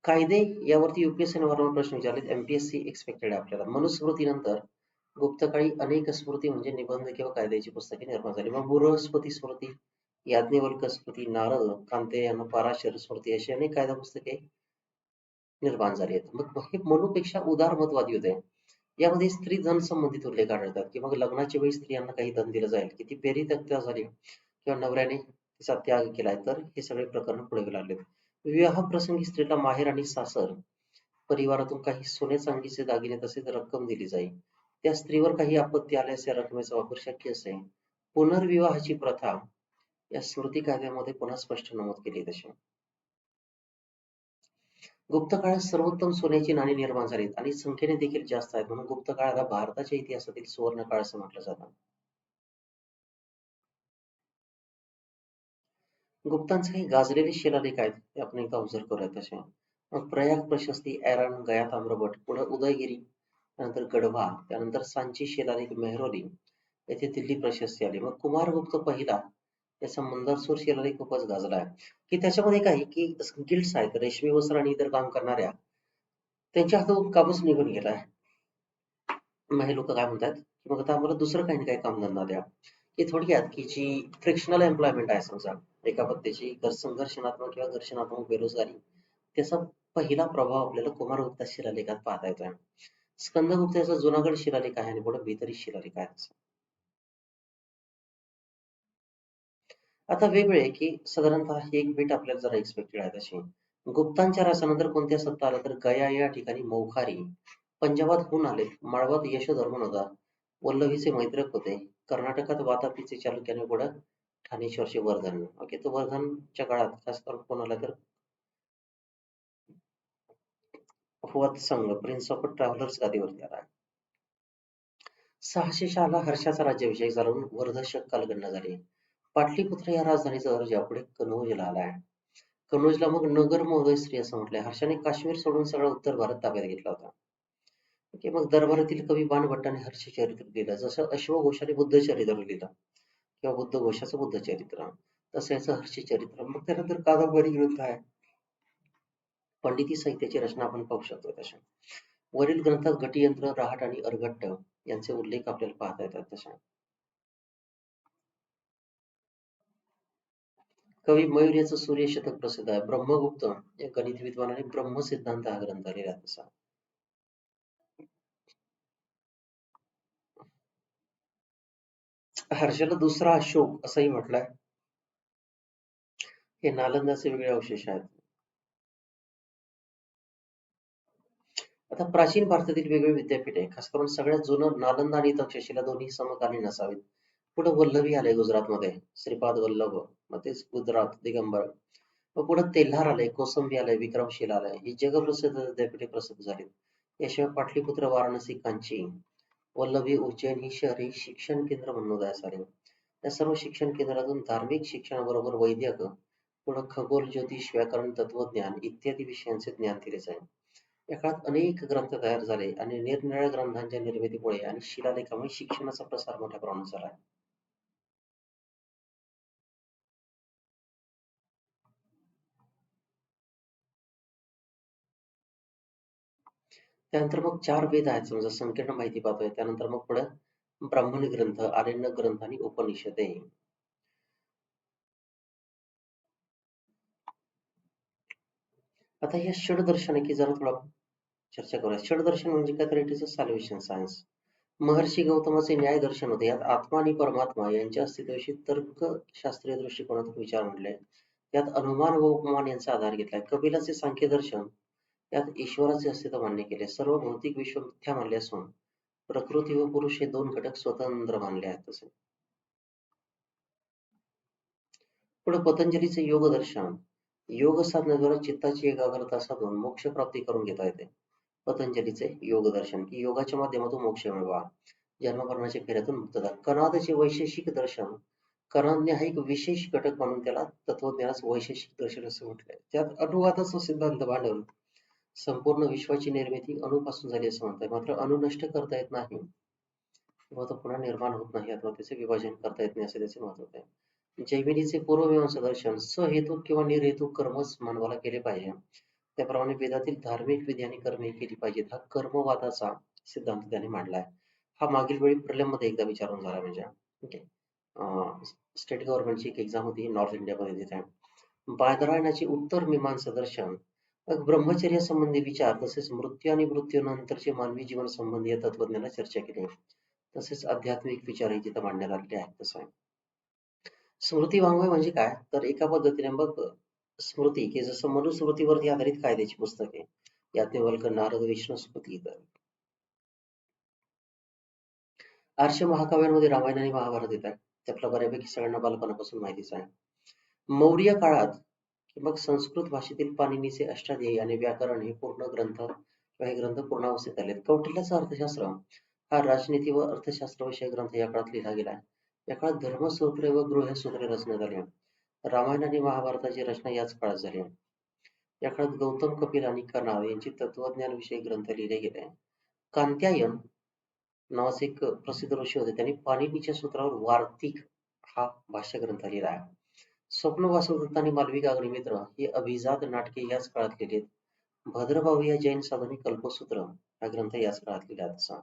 कायदे यावरती युपीएससी वारंवार प्रश्न विचारलेत. एमपीएससी एक्सपेक्टेड आहे आपल्याला. मनुस्मृतीनंतर गुप्तकाळी अनेक स्मृती म्हणजे निबंध किंवा कायद्याची पुस्तके निर्माण झाली. मग बृहस्पती स्मृती, याज्ञवल्क स्मृती, नारद, कांतेयन, पराशर स्मृती अशी अनेक कायदा पुस्तके निर्माण झाली आहेत. मग हे मनुपेक्षा उदारमतवादी होते. यामध्ये स्त्री धन संबंधित उल्लेख आढळतात की मग लग्नाच्या वेळी स्त्रियांना काही धन दिलं जाईल, किती पेरी तक्त्या झाली किंवा नवऱ्याने तिचा त्याग केलाय, तर हे सगळे प्रकरण पुढे लागलेत. विवाह प्रसंगी स्त्रीला माहेर आणि सासर परिवारातून काही सोने चांदीचे दागिने तसेच रक्कम दिली जाईल. त्या स्त्रीवर काही आपत्ती आल्यास या रकमेचा वापर शक्य असेल. पुनर्विवाहाची प्रथा या स्मृती कायद्यामध्ये पुन्हा स्पष्ट नमूद केली तशी. गुप्त काळात सर्वोत्तम सोन्याची नाणी निर्माण झालीत आणि संख्येने देखील जास्त आहेत म्हणून गुप्त काळाला भारताच्या इतिहासातील सुवर्ण काळ असं म्हटलं जातं. गुप्तांचे काही गाजलेले शिलालेख आहेत ते आपण एकदा ऑब्झर्व करूया तसे. मग प्रयाग प्रशस्ती, एरन, गया ताम्रपट, पुढे उदयगिरी, त्यानंतर गढवा, त्यानंतर सांची शिलालेख, मेहरोली येथे दिल्ली प्रशस्ती आली. मग कुमारगुप्त पहिला याचा मंदरसूर शिलालेख खूपच गाजला आहे की त्याच्यामध्ये काय की गिल्ड्स आहेत, रेशमी वस्त्र आणि इतर काम करणाऱ्या त्यांच्या हातून कामच निघून गेलाय. मग हे लोक काय म्हणतात की मग आता आम्हाला दुसरं काही ना काही कामधंदा द्या. की थोडक्यात की जी फ्रिक्शनल एम्प्लॉयमेंट आहे समजा एका पद्धतीची संघर्षणात्मक किंवा घर्षणात्मक बेरोजगारी, त्याचा पहिला प्रभाव आपल्याला कुमारगुप्ता शिलालेखात पाहता येतोय. स्कंदगुप्त याचा जुनागड शिलालेख आहे आणि पुढे बेतरी शिलालेख आहे. आता वेगळे की साधारणतः एक बीट आपल्याला जरा एक्सपेक्टेड आहे तशी. गुप्तांच्या रासानंतर कोणत्या सत्ता आल्या तर गया या ठिकाणी मौखारी, पंजाबात हुन आले, माळवात यशोधर्मन होता, वल्लभीचे मैत्रक होते, कर्नाटकात वातापीचे चालुक्याने पुढे ठाणेश्वरचे वर्धन. ओके, तर वर्धनच्या काळात खास करून कोण आला तर वत्संग, प्रिन्स ऑफ ट्रॅव्हलर्स गादीवरती आला. 600 हर्षाचा राज्याभिषेक झाला वर्धशक कालगणना झाली. पाटलीपुत्र या राजधानीचा दर्जा पुढे कनौजला आलाय. कनौजला मग नगर महोदय स्त्री असं म्हटलंय. हर्षाने काश्मीर सोडून सगळा उत्तर भारत ताब्यात घेतला होता. ओके, मग दरबारातील कवी बाणभट्टाने हर्ष चरित्र लिहिलं, जसं अश्वघोषाने बुद्ध चरित्र लिहिलं किंवा बुद्ध घोषाचं बुद्ध चरित्र, तसं याचं हर्ष चरित्र. मग त्यानंतर कादंबरी ग्रंथ आहे, पंडिती साहित्याची रचना आपण पाहू शकतो तशा. वरील ग्रंथात घटीयंत्र, रहाट आणि अर्घट्ट यांचे उल्लेख आपल्याला पाहता येतात तशा. कवी मयूर याचं सूर्यशतक प्रसिद्ध आहे. ब्रह्मगुप्त या गणित विद्वानाने ब्रह्मसिद्धांत हा ग्रंथ लिहिला तसा. हर्षला दुसरा अशोक असंही म्हटलंय. हे नालंदाचे वेगळे अवशेष आहेत. आता प्राचीन भारतातील वेगवेगळे विद्यापीठ आहे. खास करून सगळ्यात जुनं नालंदा आणि तक्षशिला दोन्ही समकालीन असावेत. पुढे वल्लभी आले गुजरातमध्ये, श्रीपाद वल्लभ. मग तेच गुजरात दिगंबर. मग पुढे तेल्हार आले, कोसंबी आले, विक्रमशिला आले. ही जगप्रसिद्ध विद्यापीठे प्रसिद्ध झाली. याशिवाय पाटलीपुत्र, वाराणसी, कांची, वल्लभी, उज्जैन ही शहरे शिक्षण केंद्र म्हणून उदयास आली. या सर्व शिक्षण केंद्रातून धार्मिक शिक्षणाबरोबर वैद्यक, पुढे खगोल, ज्योतिष, व्याकरण, तत्वज्ञान इत्यादी विषयांचे ज्ञान दिले जाईल. या काळात अनेक ग्रंथ तयार झाले आणि निरनिराळ्या ग्रंथांच्या निर्मितीमुळे आणि शिलालेखामुळे शिक्षणाचा प्रसार मोठ्या प्रमाणात झाला. त्यानंतर मग चार वेद आहेत, समजा संकीर्ण माहिती पाहतोय. त्यानंतर मग पुढे ब्राह्मणी ग्रंथ, आरण्यक ग्रंथ आणि उपनिषदे. आता या षडदर्शनाची जरा थोडा चर्चा करूया. षडदर्शन म्हणजे काय, तर it is a solution science. महर्षी गौतमाचे न्याय दर्शन होते. यात आत्मा आणि परमात्मा यांच्या अस्तित्वाविषयी तर्कशास्त्रीय दृष्टिकोनातून विचार मांडले. यात अनुमान व उपमान यांचा आधार घेतलाय. कपिलाचे सांख्य दर्शन यात ईश्वराचे अस्तित्व मान्य केले. सर्व भौतिक विश्व मिथ्या मानले असून प्रकृती व पुरुष हे दोन घटक स्वतंत्र मानले आहेत. तसे पुढे पतंजलीचे योग दर्शन, योग साधनेद्वारे चित्ताची एकाग्रता साधून मोक्ष प्राप्ती करून घेता येते. पतंजलीचे योग दर्शन की योगाच्या माध्यमातून मोक्ष मिळवा, जन्ममरणाच्या फेऱ्यातून मुक्तता. कणादचे वैशेषिक दर्शन, कणाज्ञ हा एक विशेष घटक म्हणून त्याला तत्वज्ञानास वैशेषिक दर्शन असं म्हटलंय. त्यात अनुवादाचा सिद्धांत मांडून संपूर्ण विश्वाची निर्मिती अणुपासून झाली असं म्हणतात. मात्र अणु नष्ट करता येत नाही किंवा तो पुन्हा निर्माण होत नाही अथवा त्याचे विभाजन करता येत नाही असे त्याचे मत होते. जैमिनीचे पूर्वमीमांसा दर्शन, सहेतुक किंवा निर्हेतुक कर्मच मानवाला केले पाहिजे. त्याप्रमाणे वेदातील धार्मिक विधी आणि कर्मे केली पाहिजेत. हा कर्मवादाचा सिद्धांत त्याने मांडलाय. हा मागील वेळी प्रलंबमध्ये एकदा विचारून झाला म्हणजे. ओके. स्टेट गव्हर्नमेंटची एक एक्झाम होती नॉर्थ इंडियामध्ये तिथे. बादरायणाचे उत्तर मीमांसा दर्शन, ब्रह्मचर्य संबंधी विचार तसेच मृत्यू आणि मृत्यूनंतरचे मानवी जीवन संबंधी तत्वज्ञानाला चर्चा केली. तसेच आध्यात्मिक विचारही तिथं मांडण्यात आलेले आहेत. तसं आहे. स्मृती वाङ्मय म्हणजे काय, तर एका पद्धतीने बघ स्मृती की जसं मनुस्मृतीवरती आधारित कायद्याची पुस्तके, याज्ञवल्क्य, नारद, विष्णू स्मृती. आर्ष महाकाव्यांमध्ये रामायण आणि महाभारत येतात. त्यातला बऱ्यापैकी सगळ्यांना बालपणापासून माहितीच आहे. मौर्य काळात मग संस्कृत भाषेतील पाणिनीचे अष्टाध्यायी आणि व्याकरण हे पूर्ण ग्रंथ किंवा हे ग्रंथ पूर्णावस्थेत आले. कौटिल्याचा अर्थशास्त्र हा राजनीती व अर्थशास्त्र विषयक ग्रंथ या काळात लिहिला गेला. या काळात धर्मसूत्रे व गृहसूत्रे रचण्यात आली. रामायण आणि महाभारताची रचना याच काळात झाली. या काळात गौतम, कपिल आणि कणाद यांची तत्वज्ञान विषयी ग्रंथ लिहिले गेले. कांत्यायन नावाचे एक प्रसिद्ध ऋषी होते, त्यांनी पाणिनीच्या सूत्रावर वार्तिक हा भाष्य ग्रंथ लिहिला आहे. स्वप्न वासुदत्त आणि मालविका अग्निमित्र ही अभिजात नाटके याच काळात लिहिली. भद्रभाऊ या जैन साधने कल्पसूत्र हा ग्रंथ याच काळात लिहिला तसा.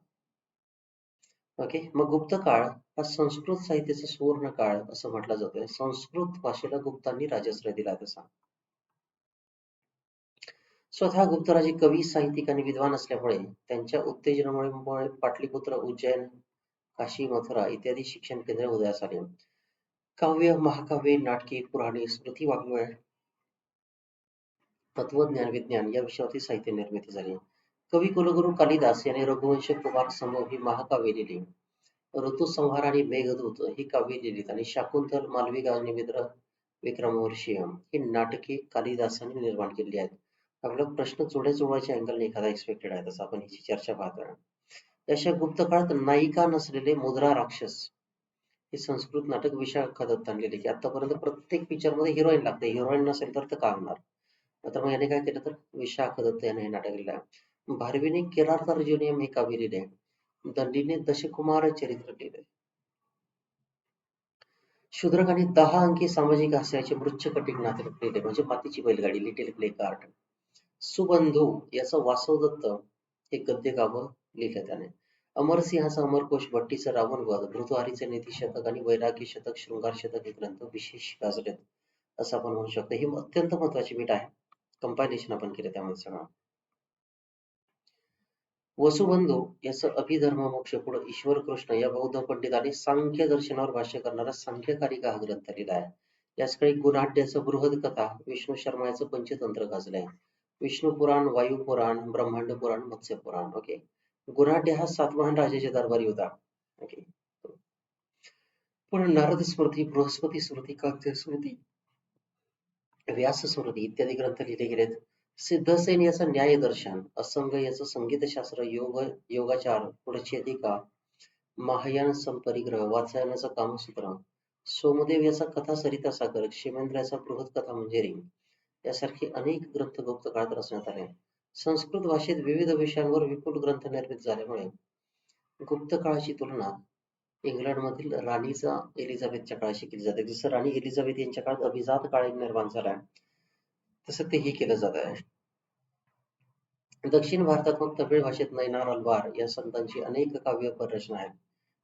ओके. मग गुप्त काळ हा संस्कृत साहित्याचा सुवर्ण काळ असं म्हटलं जातोय. संस्कृत भाषेला गुप्तांनी राजाश्रय दिला तसा. स्वतः गुप्तराजे कवी, साहित्यिक आणि विद्वान असल्यामुळे त्यांच्या उत्तेजनामुळे पाटलीपुत्र, उज्जैन, काशी, मथुरा इत्यादी शिक्षण केंद्र उदयास आले. काव्य, महाकाव्ये, नाटके, पुराणे, स्मृती वाङ्मय, तत्वज्ञान, विज्ञान या विषयावरती साहित्य निर्मिती झाली. कवी कुलगुरू कालिदास यांनी रघुवंश, कुमार संभव ही महाकाव्ये लिहिली. ऋतुसंहार आणि मेघदूत ही काव्ये लिहिलीत आणि शाकुंतल, मालविका अग्निमित्र, विक्रमोर्वशीय ही नाटके कालिदासांनी निर्माण केलेली आहेत. आपला प्रश्न जोड्या जोडायच्या अँगलने एखादा एक्सपेक्टेड आहे, तसं आपण याची चर्चा पाहतोय. त्याशिवाय गुप्त काळात नायिका नसलेले मुद्रा राक्षस हे संस्कृत नाटक विशाखा दत्तांनी लिहिले, की आतापर्यंत प्रत्येक पिक्चर मध्ये हिरोईन लागते, हिरोईन नसेल तर का होणार. तर मग याने काय केलं, तर विशाखा दत्त याने हे नाटक लिहिलं आहे. भारवीने किरातार्जुनीयम हे काव्य लिहिले. दंडीने दशकुमार चरित्र लिहिले. शूद्रकांनी 10 अंकी सामाजिक हास्याचे मृच्छकटिक नाटक लिहिले, म्हणजे मातीची बैलगाडी, लिटिल प्ले कार्ड. सुबंधू याचं वासवदत्त हे गद्य काव्य लिहिलं त्याने. अमरसिंहाचा अमरकोश, भट्टीचं रावणवध, भृतुहरीचे नीतिशतक आणि वैराग्य शतक, शृंगार शतक हे ग्रंथ विशेष गाजलेत. असं आपण म्हणू शकतो. ही अत्यंत महत्वाची बीट आहे. कंपायलेशन आपण केलं त्यामध्ये सगळं. वसुबंधू याचं अभिधर्म मोक्ष पुढं ईश्वर कृष्ण या बौद्ध पंडितांनी सांख्य दर्शनावर भाष्य करणारा सांख्यकारिका हा ग्रंथ लिहिला आहे. याच काही गुणाढ्याचं बृहद कथा, विष्णू शर्मा याचं पंचतंत्र गाजलंय. विष्णू पुराण, वायू पुराण, ब्रह्मांड पुराण, मत्स्य पुराण. ओके. गुणाढ्य हा सातवाहन राजाच्या दरबारी होता. ओके. पुढे नारद स्मृती, बृहस्पती स्मृती, कात्य स्मृती, व्यास स्मृती इत्यादी ग्रंथ लिहिले गेलेत. सिद्धसेन याचं न्यायदर्शन, असंग याचं संगीतशास्त्र, योगाचार, पुढे चेदिका, महायान संपरिग्रह, वात्सायनाचं कामसूत्र, सोमदेव याचा कथा सरिता सागर, क्षेमेंद्र याचा बृहत कथा मंजरी यासारखे अनेक ग्रंथ गुप्त काळात रचण्यात आले. संस्कृत भाषेत विविध विषयांवर विपुल ग्रंथ निर्मित झाल्यामुळे गुप्त काळाची तुलना इंग्लंडमधील राणीचा एलिझाबेथच्या काळाशी केली जाते. जसं राणी एलिझाबेथ यांच्या काळात अभिजात काळ निर्माण झाला तसं तेही केलं जात आहे. दक्षिण भारतात मग तमिळ भाषेत नयनार अल्वार या संतांची अनेक काव्य रचना आहेत.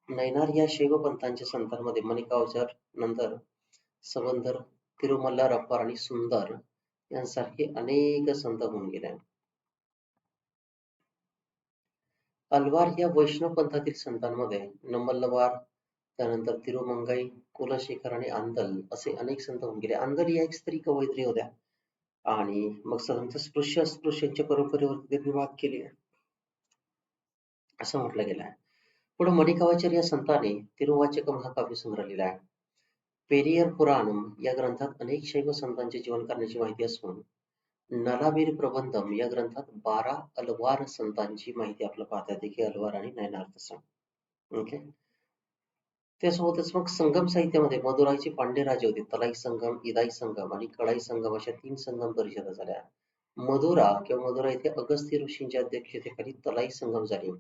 नयनार या शैव पंथांच्या संतांमध्ये मणिकावचर, नंतर सबंदर, तिरुमल्लारप्पार आणि सुंदर यांसारखे अनेक संत होऊन गेले. अल्वार या वैष्णव पंथातील संतांमध्ये नमल्लवार, त्यानंतर तिरुमंगई, कुलशेखर आणि आंदल असे अनेक संत होऊन गेले. आंदल या एक स्त्री कवयित्री होत्या आणि मग संत स्पृश्य अस्पृश्यांच्या परंपरेवर त्यांनी वाद केले असं म्हटलं गेलं आहे. पुढे मणिकावाचर या संतांनी तिरुवाचकम हा काव्यसंग्रह लिहिला आहे. पेरियर पुराणम या ग्रंथात अनेक शैव संतांचे जीवन करण्याची माहिती असून नलावीर प्रबंधम या ग्रंथात 12 अलवार संतांची माहिती आपल्याला पाहता येते की अलवार आणि नयनार तसं. ओके. त्यासोबतच मग संगम साहित्यामध्ये मदुराईचे पांडे राजे होते. तलाई संगम, इदाई संगम आणि कडाई संगम अशा 3 संगम परिषदा झाल्या. मदुरा किंवा मदुरा येथे अगस्त्य ऋषींच्या अध्यक्षतेखाली तलाई संगम झाले.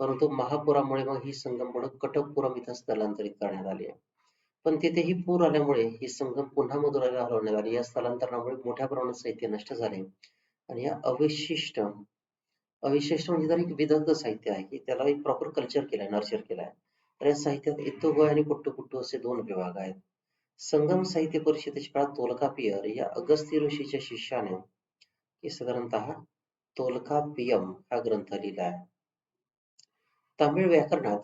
परंतु महापुरामुळे मग ही संगम पुढे कटकपुरम इथं स्थलांतरित करण्यात आली आहे. पण तिथेही पूर आल्यामुळे ही संगम पुन्हा मदुराला हलवण्यात आली. या स्थलांतरणामुळे मोठ्या प्रमाणात साहित्य नष्ट झाले आणि या अविशिष्ट म्हणजे तर एक विदग्ध साहित्य आहे की त्याला एक प्रॉपर कल्चर केलंय, नर्चर केलाय. तर या साहित्यात इत्तुगोय आणि पुट्टुपुट्टू असे 2 विभाग आहेत. संगम साहित्य परिषदेच्या काळात तोलकापियर या अगस्त्य ऋषीच्या शिष्याने हे साधारणतः तोलकापियम हा ग्रंथ लिहिला आहे. तामिळ व्याकरणात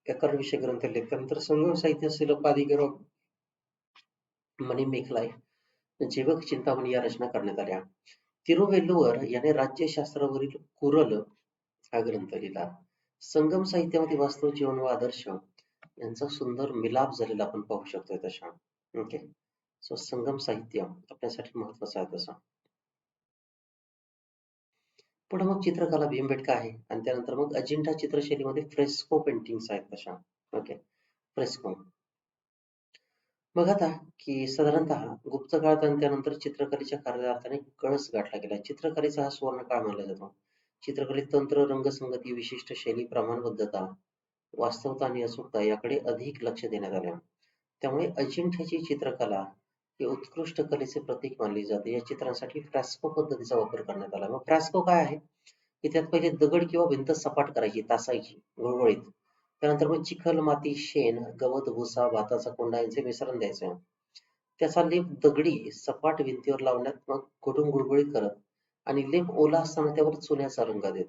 व्याकरण विषय ग्रंथ लिहिले. त्यानंतर संगम साहित्य शिलपादिगर मणिमेखलाय, जीवक चिंतामणी या रचना करण्यात आल्या. तिरुवेल्लुवर याने राज्यशास्त्रावरील कुरल हा ग्रंथ लिहिला. संगम साहित्यामध्ये वास्तव जीवन व आदर्श यांचा सुंदर मिलाप झालेला आपण पाहू शकतोय तशा. ओके. सो संगम साहित्य आपल्यासाठी महत्वाचं आहे तसं. पुढे मग चित्रकला भीमबेटका आहे आणि त्यानंतर मग अजिंठा चित्रशैलीमध्ये फ्रेस्को पेंटिंग्स आहेत तशा. ओके. फ्रेस्को. मग आता की साधारणतः गुप्त काळात आणि त्यानंतर चित्रकलेच्या कार्यार्थाने कळस गाठला गेला. चित्रकलेचा हा सुवर्ण काळ मानला जातो. चित्रकलेत तंत्र, रंगसंगती, विशिष्ट शैली, प्रमाणबद्धता, वास्तवता आणि अचूकता याकडे अधिक लक्ष देण्यात आले. त्यामुळे अजिंठ्याची चित्रकला ही उत्कृष्ट कलेचे प्रतीक मानली जाते. या चित्रांसाठी फ्रेस्को पद्धतीचा वापर करण्यात आला. मग फ्रेस्को काय आहे की त्यात पहिले दगड किंवा भिंत सपाट करायची, तासायची, गुळगुळीत. त्यानंतर मग चिखल, माती, शेण, गवत, भुसा, भाताचा कोंडा यांचे मिश्रण द्यायचं. त्याचा लेप दगडी सपाट भिंतीवर लावण्यात मग कुठून गुळगुळीत करत आणि लेप ओला असताना त्यावर चुन्याचा रंग देत.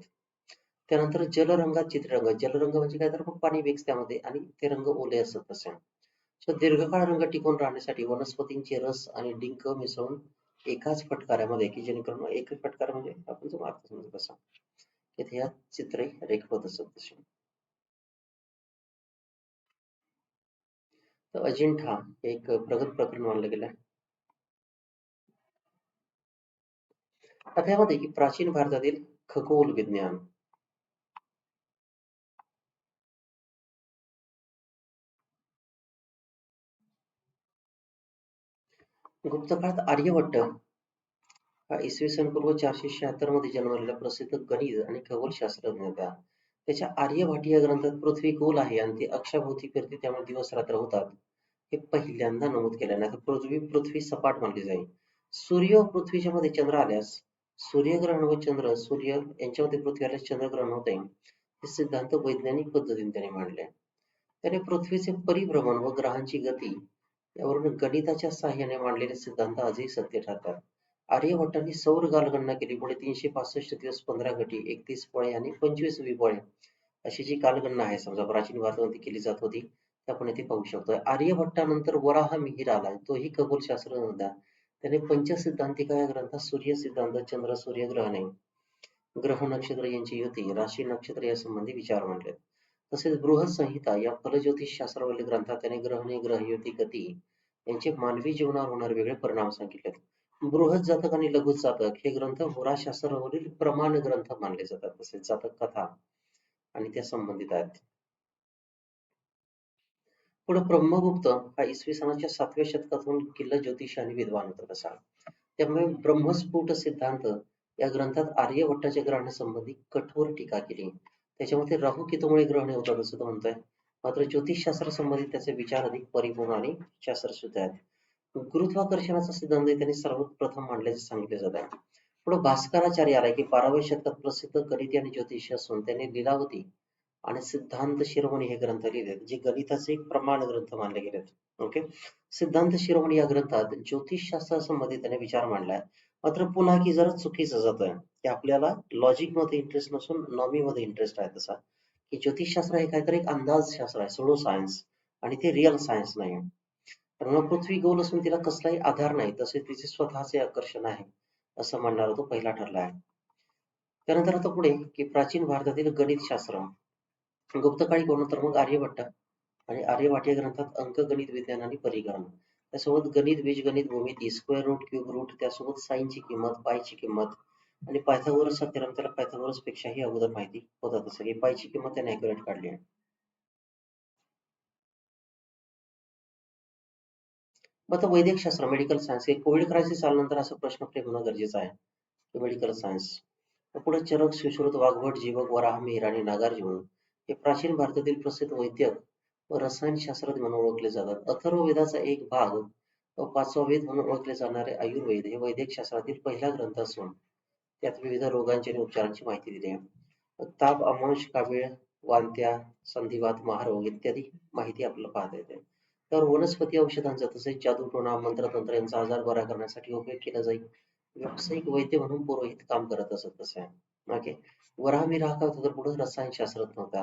त्यानंतर जलरंगात चित्ररंग. जलरंग म्हणजे काय तर मग पाणी मिक्स त्यामध्ये आणि ते रंग ओले असत तसे. दीर्घकाळ रंग टिकून राहण्यासाठी वनस्पतींचे रस आणि डिंक मिसळून एकाच फटकाऱ्यामध्ये की जेणेकरून एकच फटकारा म्हणजे आपण जो अर्थ समजू तसा तिथे या चित्रे रेखवत असत तसे. तर अजिंठा एक प्रगत प्रकरण मानलं गेलं आहे. आता यामध्ये की प्राचीन भारतातील खगोल विज्ञान. गुप्त काळात आर्यभट्ट हा इसवी सन पूर्व 476 मध्ये जन्मलेला प्रसिद्ध गणित आणि खगोलशास्त्रज्ञ होता. त्याच्या आर्यभट्ट या ग्रंथात पृथ्वी गोल आहे आणि ती अक्षाभोवती फिरते त्यामुळे दिवस रात्र होतात हे पहिल्यांदा नमूद केलं. नाही पृथ्वी सपाट मानली जाईल. सूर्य व पृथ्वीच्या मध्ये चंद्र आल्यास सूर्यग्रहण व चंद्र सूर्य यांच्यामध्ये पृथ्वी आल्यास चंद्रग्रहण होते हे सिद्धांत वैज्ञानिक पद्धतीने त्याने मांडले. त्याने पृथ्वीचे परिभ्रमण व ग्रहांची गती यावरून गणिताच्या साहाय्याने मांडलेले सिद्धांत आजही सत्य ठरतात. आर्यभट्टांनी सौर कालगणना केली. पुढे 365 दिवस, 15 घटी, 31 पळे आणि 25 विपळे अशी जी कालगणना आहे समजा प्राचीन भारतामध्ये केली जात होती, ते आपण इथे पाहू शकतो. आर्यभट्टानंतर वराह मिहिर आलाय, तोही खगोलशास्त्र होता. त्याने पंचसिद्धांतिका या ग्रंथात सूर्य सिद्धांत, चंद्र, सूर्य ग्रहणे, ग्रह नक्षत्र यांची युती, राशी नक्षत्र यासंबंधी विचार मांडले. तसेच बृहत संहिता या फलज्योतिष शास्त्रावरील ग्रंथात त्याने ग्रहणे, ग्रहयुती, गती यांचे मानवी जीवनावर होणारे वेगळे परिणाम सांगितले. बृहत जातक आणि लघु जातक हे ग्रंथ होराशास्त्रावरील प्रमाण ग्रंथ मानले जातात. तसेच जातक कथा आणि त्या संबंधित आहेत. पुढे ब्रह्मगुप्त हा इसवी सनाच्या 7व्या शतकातून किल्ला ज्योतिषी आणि विद्वान होता तसा. त्यामुळे ब्रह्मस्फुट सिद्धांत या ग्रंथात आर्यभट्टाच्या ग्रहणासंबंधी कठोर टीका केली. त्याच्यामध्ये राहू केतूमुळे ग्रहणे होतात असं तो म्हणतोय. मात्र ज्योतिषशास्त्र संबंधित त्याचे विचार अधिक परिपूर्ण आणि शास्त्रशुद्ध आहेत. गुरुत्वाकर्षणाचा सिद्धांत त्यांनी सर्वप्रथम मांडल्याचे सांगितले जात आहे. पुढे भास्कराचार्य आलाय की 12व्या शतकात प्रसिद्ध गणिती आणि ज्योतिषी असून त्यांनी लीलावती आणि सिद्धांत शिरोमणी हे ग्रंथ लिहिलेत, जे गणिताचे एक प्रमाण ग्रंथ मानले गेलेत. ओके. सिद्धांत शिरोमणी या ग्रंथात ज्योतिषशास्त्रासंबंधी त्याने विचार मांडलाय. मात्र पुन्हा की जरा चुकीचं जातोय की आपल्याला लॉजिक मध्ये इंटरेस्ट नसून नॉमी मध्ये इंटरेस्ट आहे तसा, की ज्योतिषशास्त्र हे काहीतरी एक अंदाजशास्त्र आहे, सोडो सायन्स, आणि ते रिअल सायन्स नाही. तर मग पृथ्वी गोल असून तिला कसलाही आधार नाही, तसे तिचे स्वतःचे आकर्षण आहे असं म्हणणारा तो पहिला ठरला आहे. त्यानंतर आता पुढे की प्राचीन भारतातील गणितशास्त्र गुप्तकाळी कोण तर मग आर्यभट्ट आणि आर्यभट्ट या ग्रंथात अंकगणित, विज्ञान आणि परिगणन, त्यासोबत गणित, बीजगणित, भूमिती, स्क्वेअर रूट, क्यूब रूट, त्यासोबत साईनची किंमत, पायची किंमत आणि पायथागोरसचा थेरम, त्याला पायथागोरस पेक्षाही अगोदर माहिती होता तसं की पायची किंमत त्याने ॲक्युरेट काढली आहे. मग आता वैद्यक शास्त्र, मेडिकल सायन्स, हे कोविड क्रायसिस आल्यानंतर असा प्रश्न फ्रेम होणं गरजेचं आहे की मेडिकल सायन्स. पुढे चरक, सुश्रुत, वाघभट, जीवक, वराह मिहिर आणि नागार्जुन हे प्राचीन भारतातील प्रसिद्ध वैद्यक व रसायनशास्त्रज्ञ म्हणून ओळखले जातात. अथर्ववेदाचा एक भाग व 5वा वेद म्हणून ओळखले जाणारे आयुर्वेद हे वैद्यक शास्त्रातील पहिला ग्रंथ असून त्यात विविध रोगांची आणि उपचारांची माहिती दिली आहे. ताप, आमांश, कावीळ, वांत्या, संधिवात, महारोग इत्यादी माहिती आपल्याला पाहता येते. तर वनस्पती औषधांचा तसेच जादूटोणा, मंत्रतंत्र यांचा आजार बरा करण्यासाठी उपयोग केला जाईल. व्यावसायिक वैद्य म्हणून पुरोहित काम करत असत तसे. ओके. वराहमिहिर हा काय होता तर पुढे रसायनशास्त्रज्ञ होता.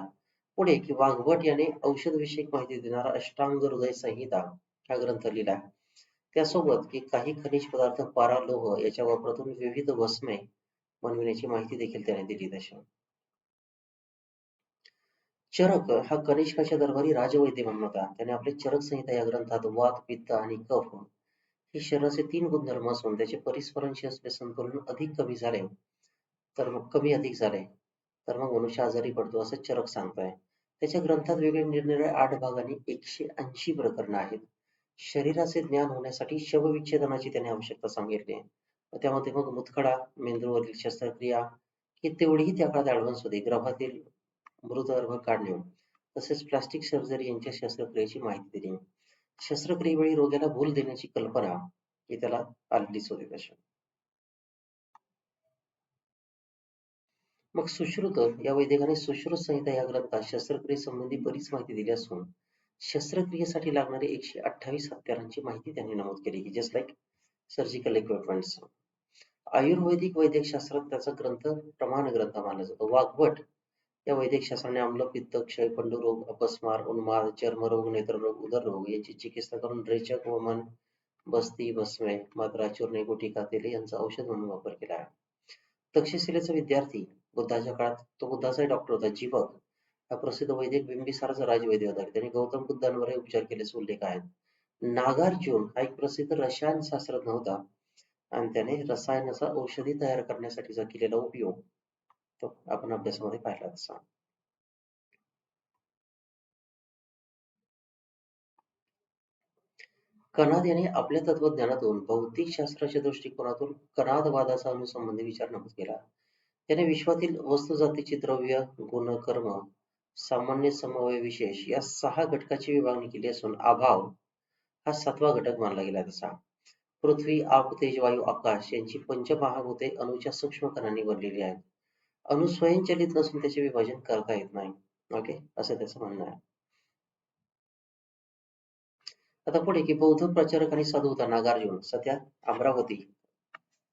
पुढे की वाघभट याने औषध विषयक माहिती देणारा अष्टांग हृदय संहिता हा ग्रंथ लिहिला. त्यासोबत की काही खनिज पदार्थ, पारा, लोह याच्या वापरातून विविध भस्मे बनविण्याची माहिती देखील त्याने दिली तशी. चरक हा कनिष्काच्या दरबारी राजवैद्य म्हणून होता. त्याने आपले चरक संहिता या ग्रंथात वात, पित्त आणि कफ हे शरीराचे 3 गुणधर्म असून त्याचे परिस्फोरणशी असले संतुलन अधिक कमी झाले तर मग कमी अधिक झाले तर मग मनुष्य आजारी पडतो असं चरक सांगताय. त्याच्या ग्रंथात वेगळे निरनिराळे 8 भाग आणि 180 प्रकरणं आहेत. शरीराचे ज्ञान होण्यासाठी शवविच्छेदनाची त्याने आवश्यकता सांगितली आहे. त्यामध्ये मग मुतखडा, मेंदूवरील शस्त्रक्रिया ही तेवढीही त्या काळात ऍडव्हान्स होती. गर्भातील मृतगर्भ काढणे तसेच प्लास्टिक सर्जरी यांच्या शस्त्रक्रियेची माहिती दिली. शस्त्रक्रियेवेळी रोग्याला भूल देण्याची कल्पना ही त्याला आलेलीच होती तशी. मग सुश्रुत या वैदिकाने सुश्रुत संहिता या ग्रंथात शस्त्रक्रियेसंबंधी बरीच माहिती दिली असून शस्त्रक्रियेसाठी लागणारे 128 हत्यारांची माहिती त्यांनी नमूद केली की जस्ट लाईक सर्जिकल इक्विपमेंट्स. आयुर्वेदिक वैद्यकशास्त्रात त्याचा ग्रंथ प्रमाण ग्रंथ मानला जातो. वाघभट या वैद्यकशास्त्राने आम्ल, पित्त, क्षय, पंडुरोग, अपस्मार, उन्माद, चर्मरोग, नेत्ररोग, उदररोग यांची चिकित्सा करून रेचक, वमन, बस्ती, भस्मे, मात्रा, चूर्णे, गुटिका, तेले यांचा औषध म्हणून वापर केला आहे. तक्षशिलेचा विद्यार्थी बुद्धाच्या काळात, तो बुद्धाचा डॉक्टर होता, जीवक हा प्रसिद्ध वैदिक बिंबिसाराचा राजवैद्य होता. त्याने गौतम बुद्धांवरही उपचार केल्याचे उल्लेख आहेत. नागार्जुन हा एक प्रसिद्ध रसायनशास्त्रज्ञ होता आणि त्याने रसायनाचा औषधी तयार करण्यासाठीचा केलेला उपयोग तो आपण अभ्यासामध्ये पाहिला तसा. कणाद याने आपल्या तत्वज्ञानातून भौतिकशास्त्राच्या दृष्टिकोनातून कणादवादाचा अनुसंबंधी विचार नमूद केला. त्याने विश्वातील वस्तुजातीची द्रव्य, गुण, कर्म, सामान्य, समवय, विशेष या 6 घटकाची विभागणी केली असून अभाव हा 7वा घटक मानला गेला तसा. पृथ्वी, आप, तेज, वायू, आकाश यांची पंचमहाभूते अणूच्या सूक्ष्म कणांनी बनलेली आहेत. अणू स्वयंचलित नसून त्याचे विभाजन करता येत नाही. ओके, असं त्याचं म्हणणं आहे. आता पुढे की बौद्ध प्रचारक आणि साधू होता नागार्जुन, सध्या अमरावती,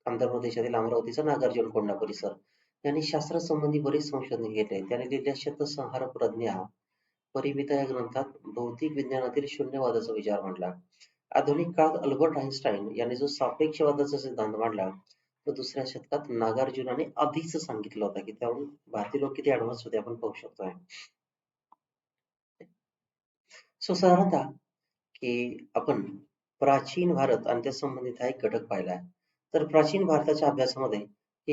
आंध्र प्रदेशातील अमरावतीचा नागार्जुन कोंडा परिसर, यांनी शास्त्रासंबंधी बरेच संशोधन केले. त्याने लिहिलेल्या शतसंहार प्रज्ञा परिमिता या ग्रंथात भौतिक विज्ञानातील शून्यवादाचा विचार मांडला. आधुनिक काळात अल्बर्ट आइन्स्टाईन यांनी जो सापेक्षवादाचा सिद्धांत मांडला, तो दुसऱ्या शतकात नागार्जुनाने आधीच सांगितलं होतं, की त्यावरून भारतीय लोक किती ऍडव्हान्स होते आपण पाहू शकतोय. सो साधारणतः की आपण प्राचीन भारत आणि त्या संबंधित हा एक घटक पाहिला आहे. तर प्राचीन भारताच्या अभ्यासामध्ये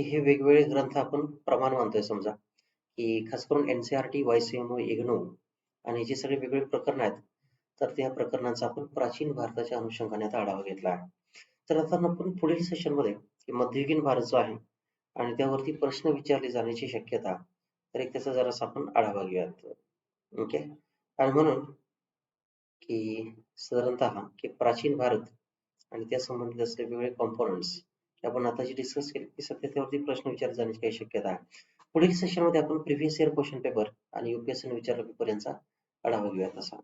हे वेगवेगळे ग्रंथ आपण प्रमाण मानतोय समजा, की खास करून NCERT, YCMO, इग्नू आणि जे सगळे वेगवेगळे प्रकरण आहेत, तर त्या प्रकरणांचा आपण प्राचीन भारताच्या अनुषंगाने आता आढावा घेतला आहे. तर आता आपण पुढील सेशनमध्ये मध्ययुगीन भारत जो आहे आणि त्यावरती प्रश्न विचारले जाण्याची शक्यता, तर एक त्याचा जरासा आपण आढावा घेऊयात. ओके. आणि म्हणून की साधारणतः की प्राचीन भारत आणि त्या संबंधित असलेले वेगवेगळे कॉम्पोनंट्स आपण आता जे डिस्कस केले की सध्या त्यावरती प्रश्न विचारले जाण्याची काही शक्यता आहे. पुढील सेशनमध्ये आपण प्रिव्हियस इयर क्वेश्चन पेपर आणि UPSC ने विचारलेला पेपर यांचा आढावा घेऊयात असा.